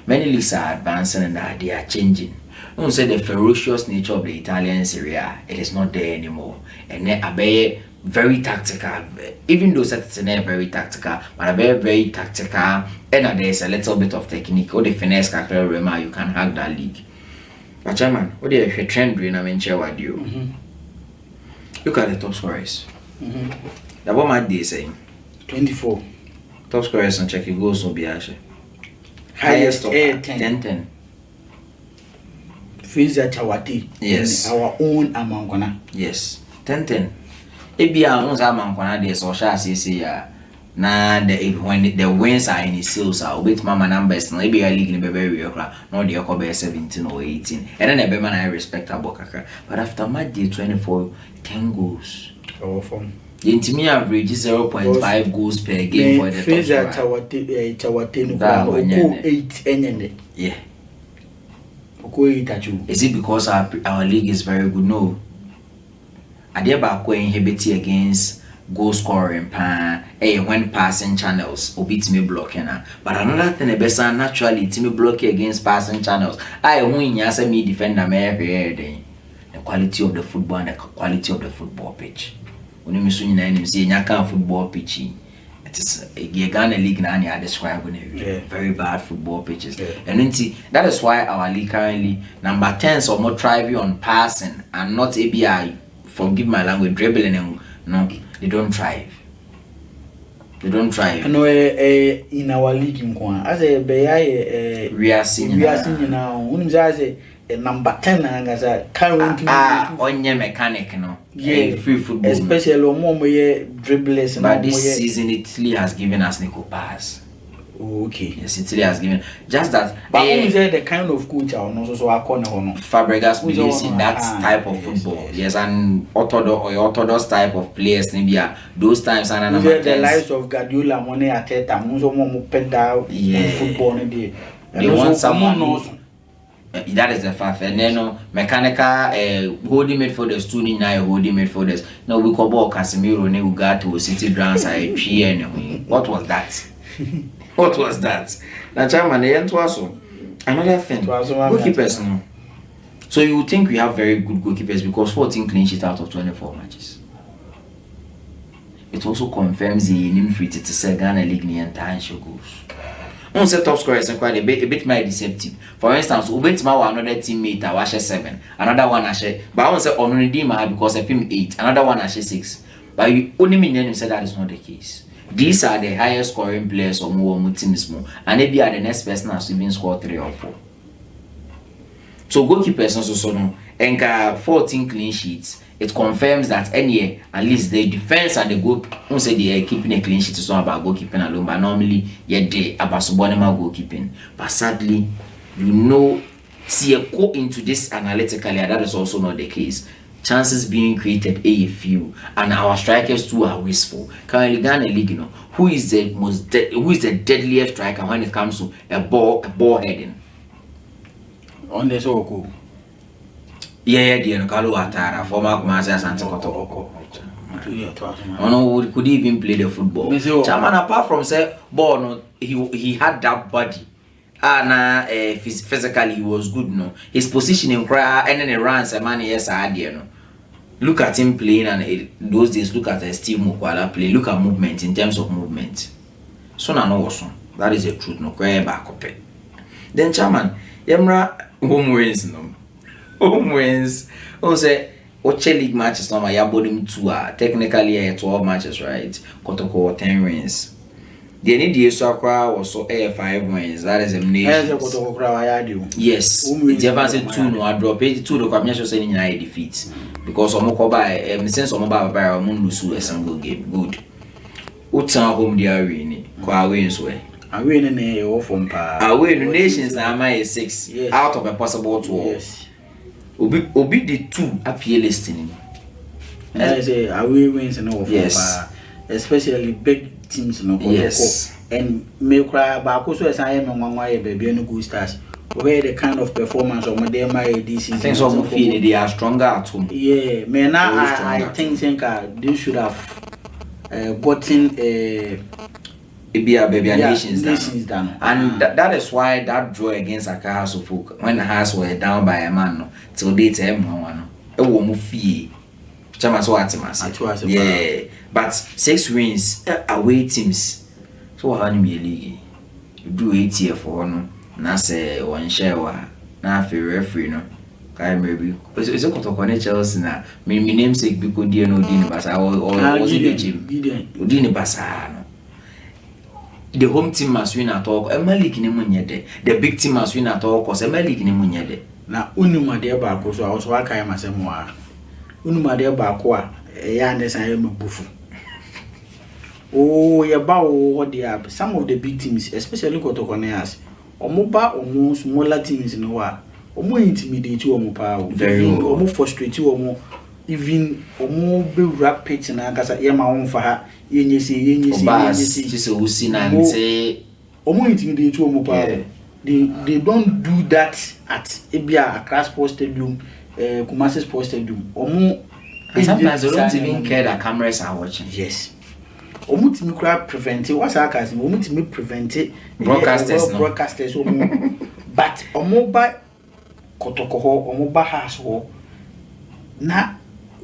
Many leagues are advancing and they are changing. Don't say the ferocious nature of the Italian Serie A, it is not there anymore. And they are very tactical. Even though it's not very tactical, but very tactical. And there's a little bit of technique. Or the finesse character, you can hack that league. But chairman, what do you trend doing? I mean, share with you. Look at the top scorers. The what might they saying? 24. Top scorers and check it goes on Biashe. Highest of 10. Fiza Chawati. Yes. Our own Amangona. Yes. 10. Ebia on Amangona de so shall say ya. Na when the wins are in his sales are with mama numbers no be a league in very no the okobe 17 or 18. And then the man I respect Abokaka. But after match day 24, 10 goals. Our form. The intimate average is 0.5 goals per game for the Fiza Chawati no 8 enyende. Yeah. Is it because our league is very good? No. Adiaba ko inhibit against goal scoring when passing channels obit me blocking. But another thing about naturally team block against passing channels. I win yasa me defender me the quality of the football and the quality of the football pitch. When you see nyaka football pitch. It is a Ghana league now I describe very bad football pitches. Yeah. And that is why our league currently number 10 so more thriving on passing and not ABI, forgive my language, dribbling and no, they don't thrive. They don't thrive. No, in our league in Kwan, as a we are seeing now. Number 10 as a current on your mechanic, no, yeah, free football, especially more dribblers. But this season, Italy has given us Nico pass. Oh, okay. Yes, Italy has given. Just that. But who is the kind of coach I know so I call no. Fabregas believes in that type of football. Yes, and orthodox type of players. Maybe those times and the lives of Guardiola, Monet, Arteta, Muzo, Pedal, football. They want someone knows. That is the fact. And then mechanical holding midfielders, two holding midfielders. No, we call ball Casemiro, ne Ugato, City grounds. What was that? What was that? Now, Chairman, another thing. Goalkeepers, no. So you would think we have very good goalkeepers because 14 clean sheets out of 24 matches. It also confirms the name free to say Ghana League near entire goals. On set top scorers and quite a bit more deceptive. For instance, Ubetima another teammate I was 7, another one I share, but I won't say only Dima because I pim 8, another one I share 6. But you only mean said that is not the case. These are the highest scoring players or more teams more, and maybe are the next person has even scored 3 or 4. So goalkeepers also no, and 14 clean sheets. It confirms that any at least the defense and the goal, don't say they are keeping a clean sheet. It's not about goalkeeping alone, but normally they about subordinate goalkeeping. But sadly, see a go into this analytically, and that is also not the case. Chances being created a few, and our strikers too are wasteful. Currently, Ghana League, who is the deadliest striker when it comes to a ball heading? On the Soko. Yeah, Carlo Atara, former Kumasi Asante Kotoko. Could even play the football. Chairman, apart from say ball, he had that body. And physically he was good, no. His positioning cry and then he runs a man, yes, no. Look at him playing, and those days look at Steve Mukwala play. Look at movement in terms of movement. So that is the truth, no. Then Chairman, Yemra home wins, no. Home wins. Say Oche League matches no, my body 2 technically 12 matches, right? Kotoko 10 wins. The need the Sakra was so 5 wins. That is a nation. Yes. The advance 2 no, I drop 82 the commission saying in I defeat because Omokoba since Omoba by lose a single game. Good. Utan home the arena. Kwa wins way. Away in the from away the nations are my 6 out of a possible 12. Yes. Obi the 2 appear listing. I say away wins and all. Yes. Especially big teams no. Yes. And me cry back also as I am on my baby and good stars. Where the kind of performance of my this season. Things almost feel they are stronger at home. Yeah, man. I think they should have gotten baby nations down. And that is why that draw against Accra Suffolk when the Hearts were down by a man no, till they tell one no. It won't fee. Yeah, but 6 wins away teams. So how be a league? You do 8 year for no. Na say one share na fe referee no. Kai maybe. Is it Kotoko Chelsea na? Me namesake because they no Udini Basa or was it the gym? Udini Basa no. The home team must win at all. League ni munyede. The big team must win at all cause League ni munyede. Na unuma de ba ko so I was waka ya masemu a. Unuma de ba ko a ya understand you bufu. Oh, ya ba what they are. Some of the big teams, especially Kotoko Neas, omoba omo smaller teams no wa. Omo intimidate omo pa. Very omo frustrate omo. Even omo be rap pitch na kasa ya ma won fa ha. Yenyesi so usi na nte omo intimidate omo pa. They don't do that at Ebia Accra Sports Stadium, Kumasi Sports Stadium. Omo sometimes they don't even care that cameras are watching. Yes. Omo timi kura prevent what's our case? Omo timi prevent broadcasters no. Broadcasters omo but omo ba Kotoko ho omo ba house ho na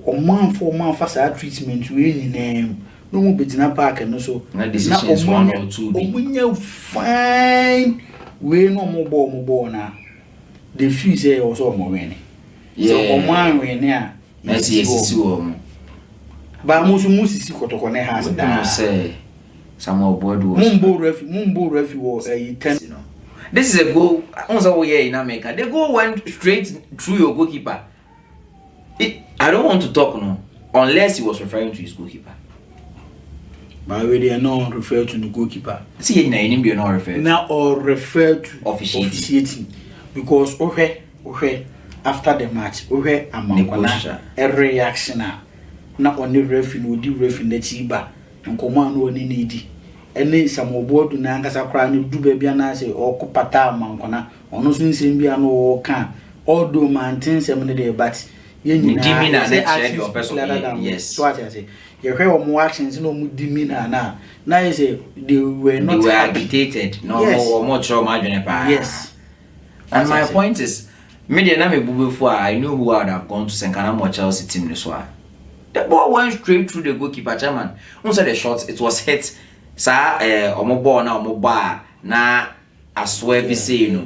omo for sa treatment we nyinem no mo betina park no so na decisions 1 or 2 be omo fine we no mo ball na the few say also omo win so omo an win a yes omo ba musisi Kotoko ne has da say some board was mumbo refi was 10 this is a goal also here in America the goal went straight through your goalkeeper. I don't want to talk no unless he was referring to his goalkeeper. But we they not refer to the goalkeeper. See, na you be not refer. Now or refer to Officiating. because after the match, Amankwana a reaction na only ref no di ref na chiba nkoma no oni needi ene samobodu na angasa kra ne du ba bia na se okopata Amankwana ono so nsem bia no wo ka odo mantin sem ne de but ye nyina na check your person. Yes, so what I say you hear more actions no mu dimina na you say they were not agitated no more trauma pa. Yes, and my point is media na me bubu before I knew who I would have gone to Senkana more Chelsea team this one. The ball went straight through the goalkeeper, chairman. Who said the shots? It was hit. Sir, omo ball na omo bar na aswear we say you know.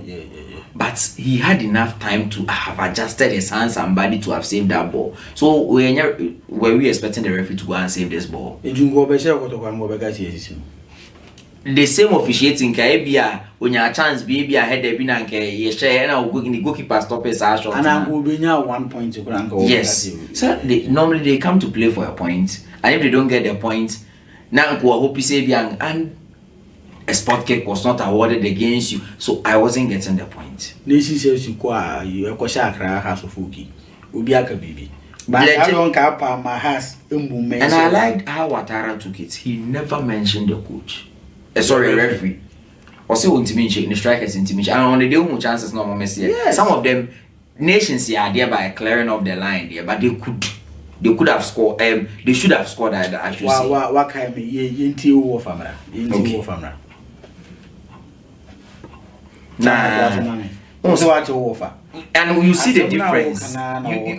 But he had enough time to have adjusted his hands and body to have saved that ball. So were we expecting the referee to go and save this ball? The same officiating ka ebia onya chance be ebia header bi na nke ye share na goalkeeper stop his shot and I will be now 1 point to go. Yes, so normally they come to play for a point, and if they don't get the point na go hope say bia and a spot kick was not awarded against you, so I wasn't getting the point. Nation says you kwa you ekosha akra house of Fuki obi aka bibi but I don't cap my house and I liked how Ouattara took it. He never mentioned the coach. Sorry, referee. Also, intimidation, the strikers intimidation. And on the day more chances, no more messy. Yes. Some of them nations here are thereby clearing off the line there, but they could have scored. They should have scored. I should say. What kind of yinti wo famra? Yinti wo famra. Nah. Also, what you offer? And you see the difference.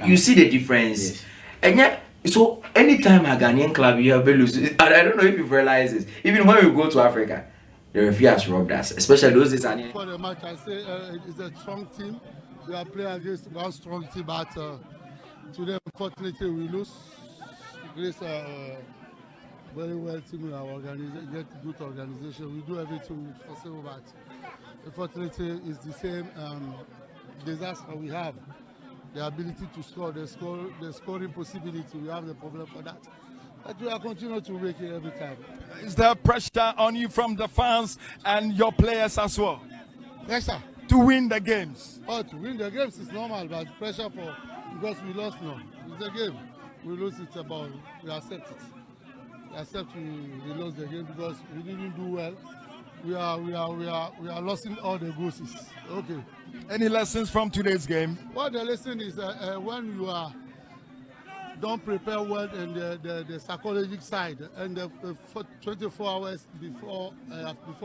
You see the difference. Yes. And yet. So anytime a Ghanaian club you have lose, I don't know if you've realized this. Even when we go to Africa, the referee has robbed us, especially those days. For the match, I say it's a strong team. We are playing against one strong team, but today, unfortunately, we lose. Grace very well team in our organization, get good organization. We do everything possible, but unfortunately, it's the same disaster we have. The ability to score, the scoring possibility, we have the problem for that. But we are continuing to make it every time. Is there pressure on you from the fans and your players as well? Pressure? To win the games? Oh, to win the games is normal, but pressure because we lost now. It's a game. We lose it about, we accept it. We accept we lost the game because we didn't do well. We are losing all the goals. Okay. Any lessons from today's game? Well, the lesson is when you don't prepare well in the psychological side and the 24 hours before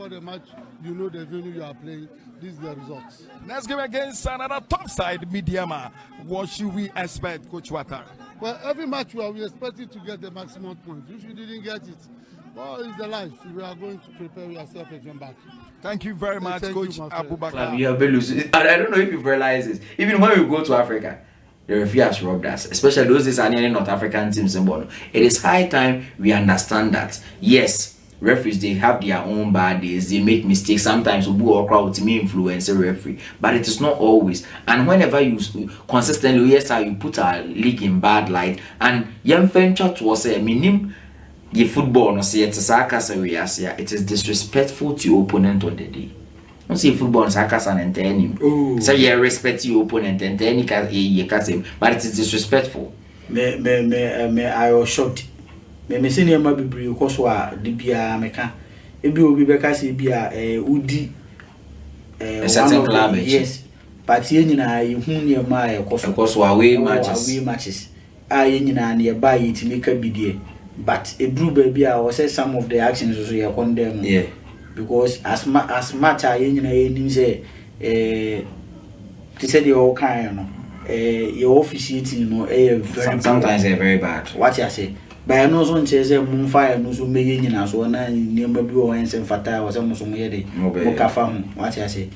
the match, you know the venue you are playing. This is the results. Next game against another top side, Midiama. What should we expect, Coach Ouattara? Well, every match we expect you to get the maximum point. If you didn't get it, well, it's the life. We are going to prepare yourself and come back. Thank you very much, Coach Abubakar. I don't know if you've realized this. Even when we go to Africa, the referee has robbed us, especially those days are nearly North African teams in Bono. It is high time we understand that. Yes, referees, they have their own bad days, they make mistakes. Sometimes we will crowd to me influence a referee, but it is not always. And whenever you consistently, yes, you put our league in bad light, and young venture was a minimum. The football, no say it's a it is disrespectful to your opponent on the day. Don't say football is and him. So you respect your opponent and then you can say, but it is disrespectful. I was shocked. Me senior maybe because what the bia meka. Ebi obi beka say bia udi a certain club. Yes. But ye nyina ye hu ne ma e because away matches. Ye nyina ne ba ye ti make bidie. But a blue baby, I was say some of the actions also you condemn. Yeah. Because as much I say, to say the all kind, your officiating, very sometimes they're very bad. What I say. But I know some says a moon fire, no so many in us, one near maybe and some fatal or some some yedi. What I say.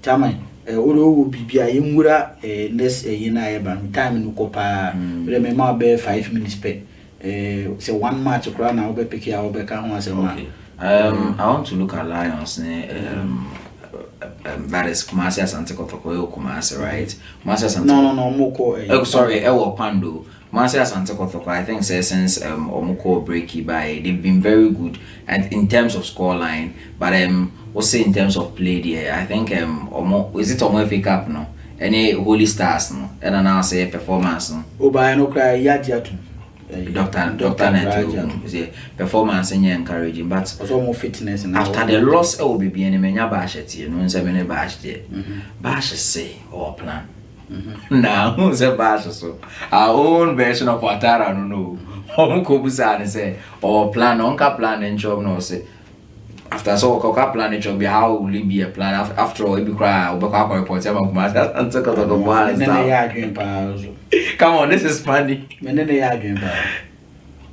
Tamai. Oro bibi a yimura next yina time no kopa. Remember be 5 minutes per. Say 1 match across now, be pick your back on as a man. I want to look at Lions. That is Kumasi Asante Kotoko Kumasi, right? Kumasi Asante. No, Moko. Oh, sorry, Ewo Pando. Kumasi Asante Kotoko, I think since Omoko breaky by they've been very good and in terms of scoreline, but we'll say in terms of play there, I think is it Omo FA Cup no? Any Holy Stars no? And then I'll say performance no. Oba no cry Yadiatu. Dr. Neto, performance and encouraging, but also more fitness and after the loss will be any many bash at you, no seven bash there. Bash say or plan. Now who's a bash so our own version of Watara no Kobusan say or plan onka plan and job no say after so coca plan it will be how will it be a plan after all it be cry or back report and talk about the one. Come on, this is funny.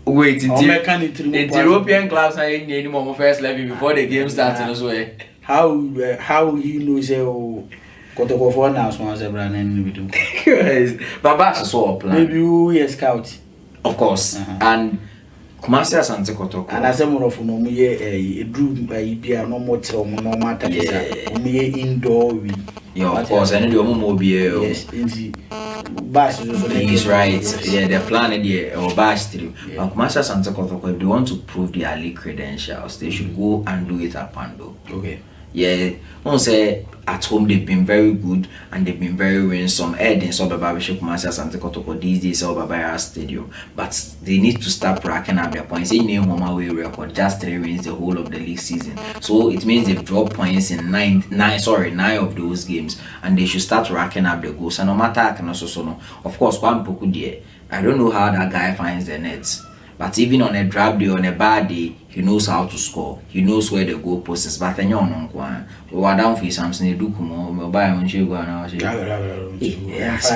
Wait until the European clubs are in any more first level before the game starts as well. How you know say Kotoko for now so as a brand and we do. But Bash saw a plan. Maybe you scout. Of course. And Kumasi Asante Kotoko. And as a more of no me a drew by Bia no more no matter. Me indoor we. Yeah, of course, I know the mobile. Yes, Bash is also he's right. Yeah, they're planning there or Bash through. But Kumasi Asante Kotoko, if they want to prove their league credentials, they should go and do it at Pando. Okay. Yeah, I say at home they've been very good and they've been very winsome. In Soba Babishop Kumasi Asante Kotoko these days Soba Babaya Stadium, but they need to start racking up their points. They name home away record just 3 wins the whole of the league season, so it means they've dropped points in nine of those games, and they should start racking up the goals. And no matter I can also no, of course, one Poku there. I don't know how that guy finds the nets. But even on a drab day, on a bad day, he knows how to score. He knows where the goal post is. But then you know, we are down for something. You do come on, buy on you go now. Yes.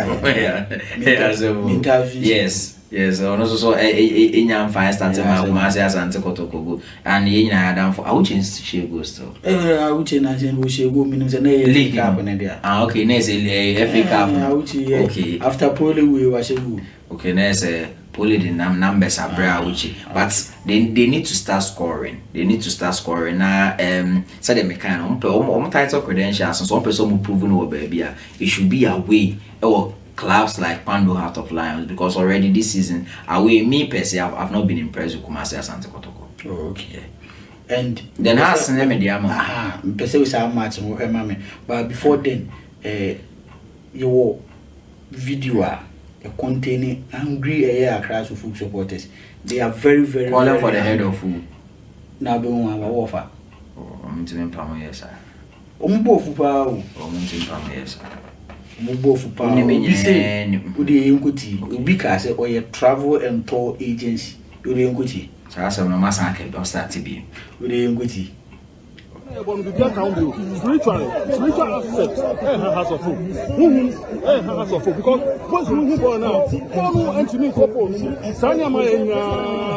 And also so in young fire starting my Kumasi Asante Kotoko and you know down for. I would change she goes still. I would change and we should go minutes and league cup in there. Ah, okay, next FA Cup. Okay. After Poli we was a okay, next Poli the numbers are very but they need to start scoring. They need to start scoring now. So they make kind of title credentials and some person who proven over baby. It should be away or clubs like Pando Heart of Lions, because already this season away me per se I've not been impressed with Kumasi Asante Kotoko. Oh, okay. And then has name the amount. Per se we say match but before then your video containing angry crowds of food supporters. They are very calling for the head of food. Now be one offer. Oh, I'm to pam yes sir. Ombo fupa o. I'm to pam yes sir. Ombo fupa. You say udi nkuti obi ka say oye travel and tour agency. Udi nkuti. So I say no massa can don start to be. Udi nkuti. Spiritual aspect has of food. Because once we go now, all and to me Sanya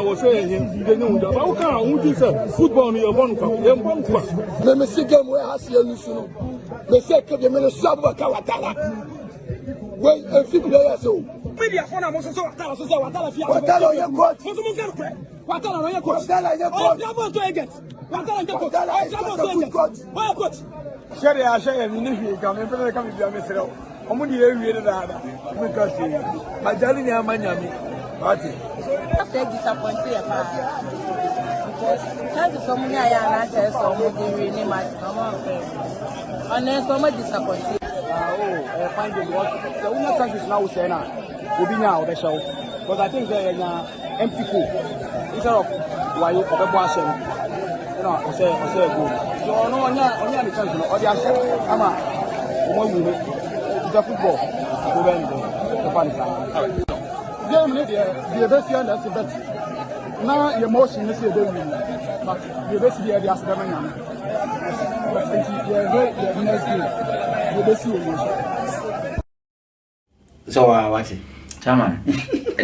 was saying they know that how can football in your one cup. Let me see game where I see you soon. They say que the minister of Kawatala. When a few days so media phone am so Watala so Watala fi Watala your coach. Watala your coach. Watala your coach. Never to get. Watala your coach. Why coach? Share ya share ni ni come me come be amesero. Omo di ewie da because majali ni amanyami. Ati. Say disappointed because chances so many are not there so much really much. And then so much disappointed. Find the work. So una chances now say na obi nya o show, because I think they na empty cool instead of why you obebo asem you know o say go so no onya the chance no o dey asem ama o mo wu it's a football go bend the fans game ni the best and that's bet na emotion is dey win but the best dey dey asem na but the next game the best emotion. So what? Chairman,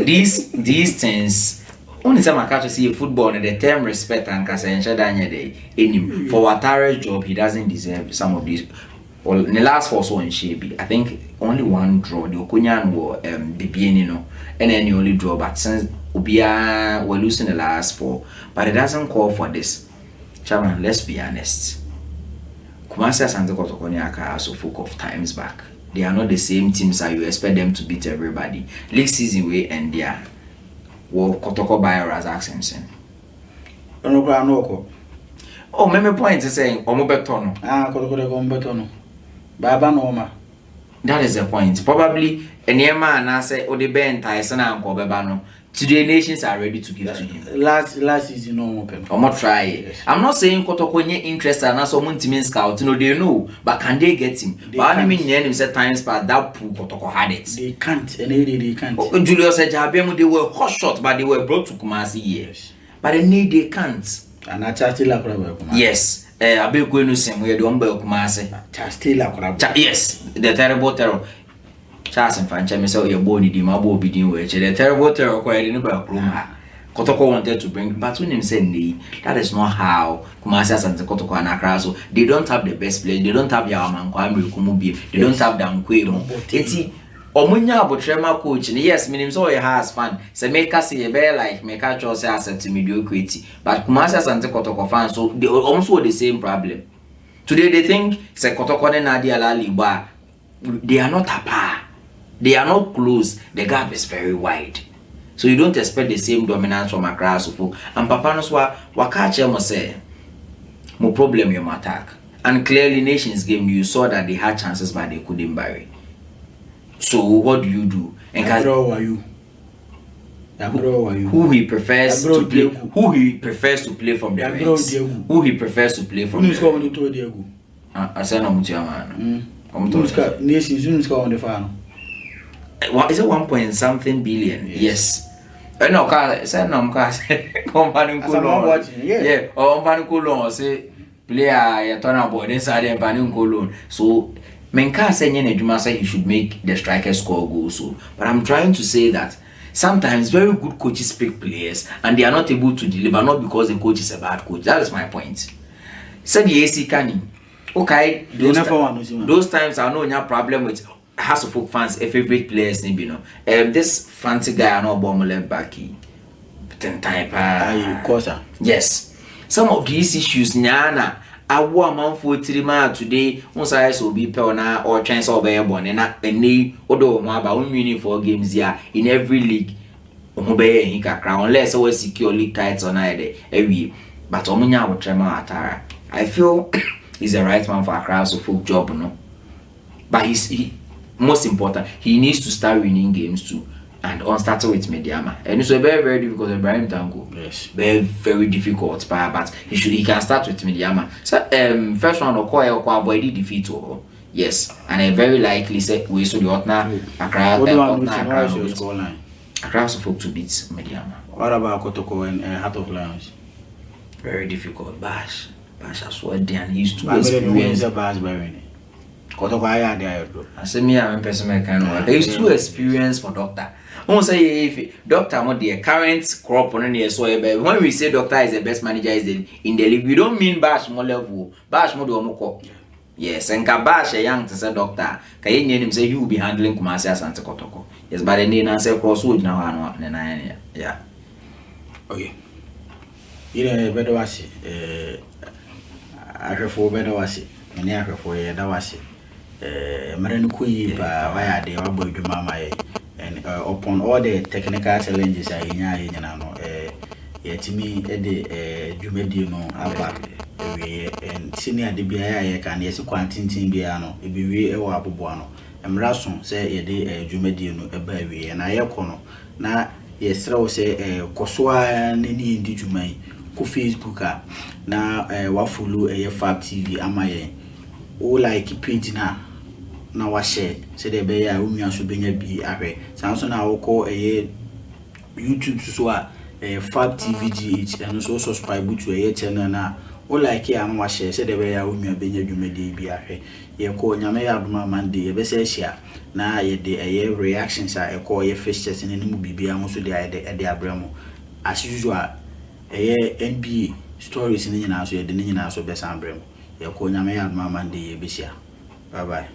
these things. Only time I catch to see football and the term respect and Kasencha Daniel Day in him for Watare's job, he doesn't deserve some of these. Well, in the last 4 so in Shebi, I think only one draw. The Okunyan were the Bienino, and then you only draw. But since Ubia were losing the last 4, but it doesn't call for this. Chairman, let's be honest. Kumasi Asante Kotoko Nyaka also folk of times back. they are not the same teams that you expect them to beat everybody. League season we end there. Well, Kotoko by Razak Simpson. Oh, my point is saying Omobetono. Kotoko Baba Noma. That is the point. Probably any man I say or the Ben Tyson and Kobebano. Today nations are ready to give to him. Last season no open. I'm not trying. Yes. I'm not saying Kotoko interest and someone to mean scout. No, they know, but can they get him? But I mean, him said times but that pool Kotoko had it. They can't, and they can't. Julius said Jabemu, they were hot shot, but they were brought to Kumasi years. But they can't. And I still la Kumasi. Yes. I be going to same way the umbrella Kumasi. Still la Yes, the terrible terror. Charles and Fancha, me say your body, the mabo be doing which the terrible terror acquired in the backroom. Kotoko wanted to bring, but when him said that is not how Kumasi and the Kotoko and Accra. So they don't have the best players, they don't have Yaman Kwame Kumubi, they don't have Danquero. Eti Omunya Botrema coach, yes, meaning so he has fun. So make us see a bear like make a choice asset to mediocrity. But Kumasi and the Kotoko fans, so they also the same problem. Today they think it's a Kotoko and Nadia Lali, but they are not a par. They are not close. The gap is very wide. So you don't expect the same dominance from Accra. And Papa knows what Wakache must say. More problem your attack. And clearly Nations game you saw that they had chances but they couldn't bury. So what do you do? And who he prefers to play? Who he prefers to play from the ranks? Who he prefers to play from the ranks? I said no man. Nations on the farm. Is it 1 point something billion? Yes. No, car said no car company cool. Yeah, or company cool say player turn about inside and Panin Colon. So Menka saying Juma say he should make the striker score goals. So, but I'm trying to say that sometimes very good coaches pick players and they are not able to deliver, not because the coach is a bad coach. That is my point. Said the AC Kani. Okay, those times I know you have problem with House of Folk fans, a favorite players, you know. This fancy guy, I know Bomole Baki. Yes. Some of these issues, Nyana, I want man for 3 months today. Once I will be Pona or chance of airborne and not any other about 1 million for games here in every league. Unless I secure league titles on either every but Omunya will tremor Atara. I feel he's the right man for a crowd of folk job, no. But he most important, he needs to start winning games too. And on starting with Mediama. And it's very, very difficult. Ibrahim Tango. Yes. Very, very difficult. But he can start with Mediama. So first one or avoid defeat. Yes. And I very likely say we saw the Otna Accra folk to beat Mediama. What about Kotoko and Heart of Lions? Very difficult. Bash as well. And he's too experienced. I say me, I'm a person I can work. He's too experienced for doctor. I won't say if doctor want the current crop on any so when we say doctor is the best manager is in the league, we don't mean Bash more level. Bash more do yes, and Kabash a young to say doctor. Can him say you will be handling Kumasi as Santa Kotoko. Yes, but the name answer crossroad now yeah. Okay. You know better was I prefer better was it. And I prefer that was it. Maranukui by the Obo Mama and upon all the technical challenges I to me the Jumedino Abba and senior DBI can yes quantin Biano, it be we Abuano and Rason say a day Jumedino a baby and I econo now yes throw say Koswa Nini Dijumai ku Facebook na wafulu Fab TV amaye o like page na wa share say the be ya umi aso benya bi ahwe sanso na wo ko YouTube so a Fab TV GH and so subscribe to channel na o like ya na wa share say the be ya umi benya dwumade bi ahwe ye ko nyame ya adoma mande ye be say share na ye de reactions a ko ye fixtures ne mu bibia mo so de abramo as usual NBA stories ni nyina so ye de ni nyina so be san brem ye ko nyame ya adoma mande ye be share bye bye.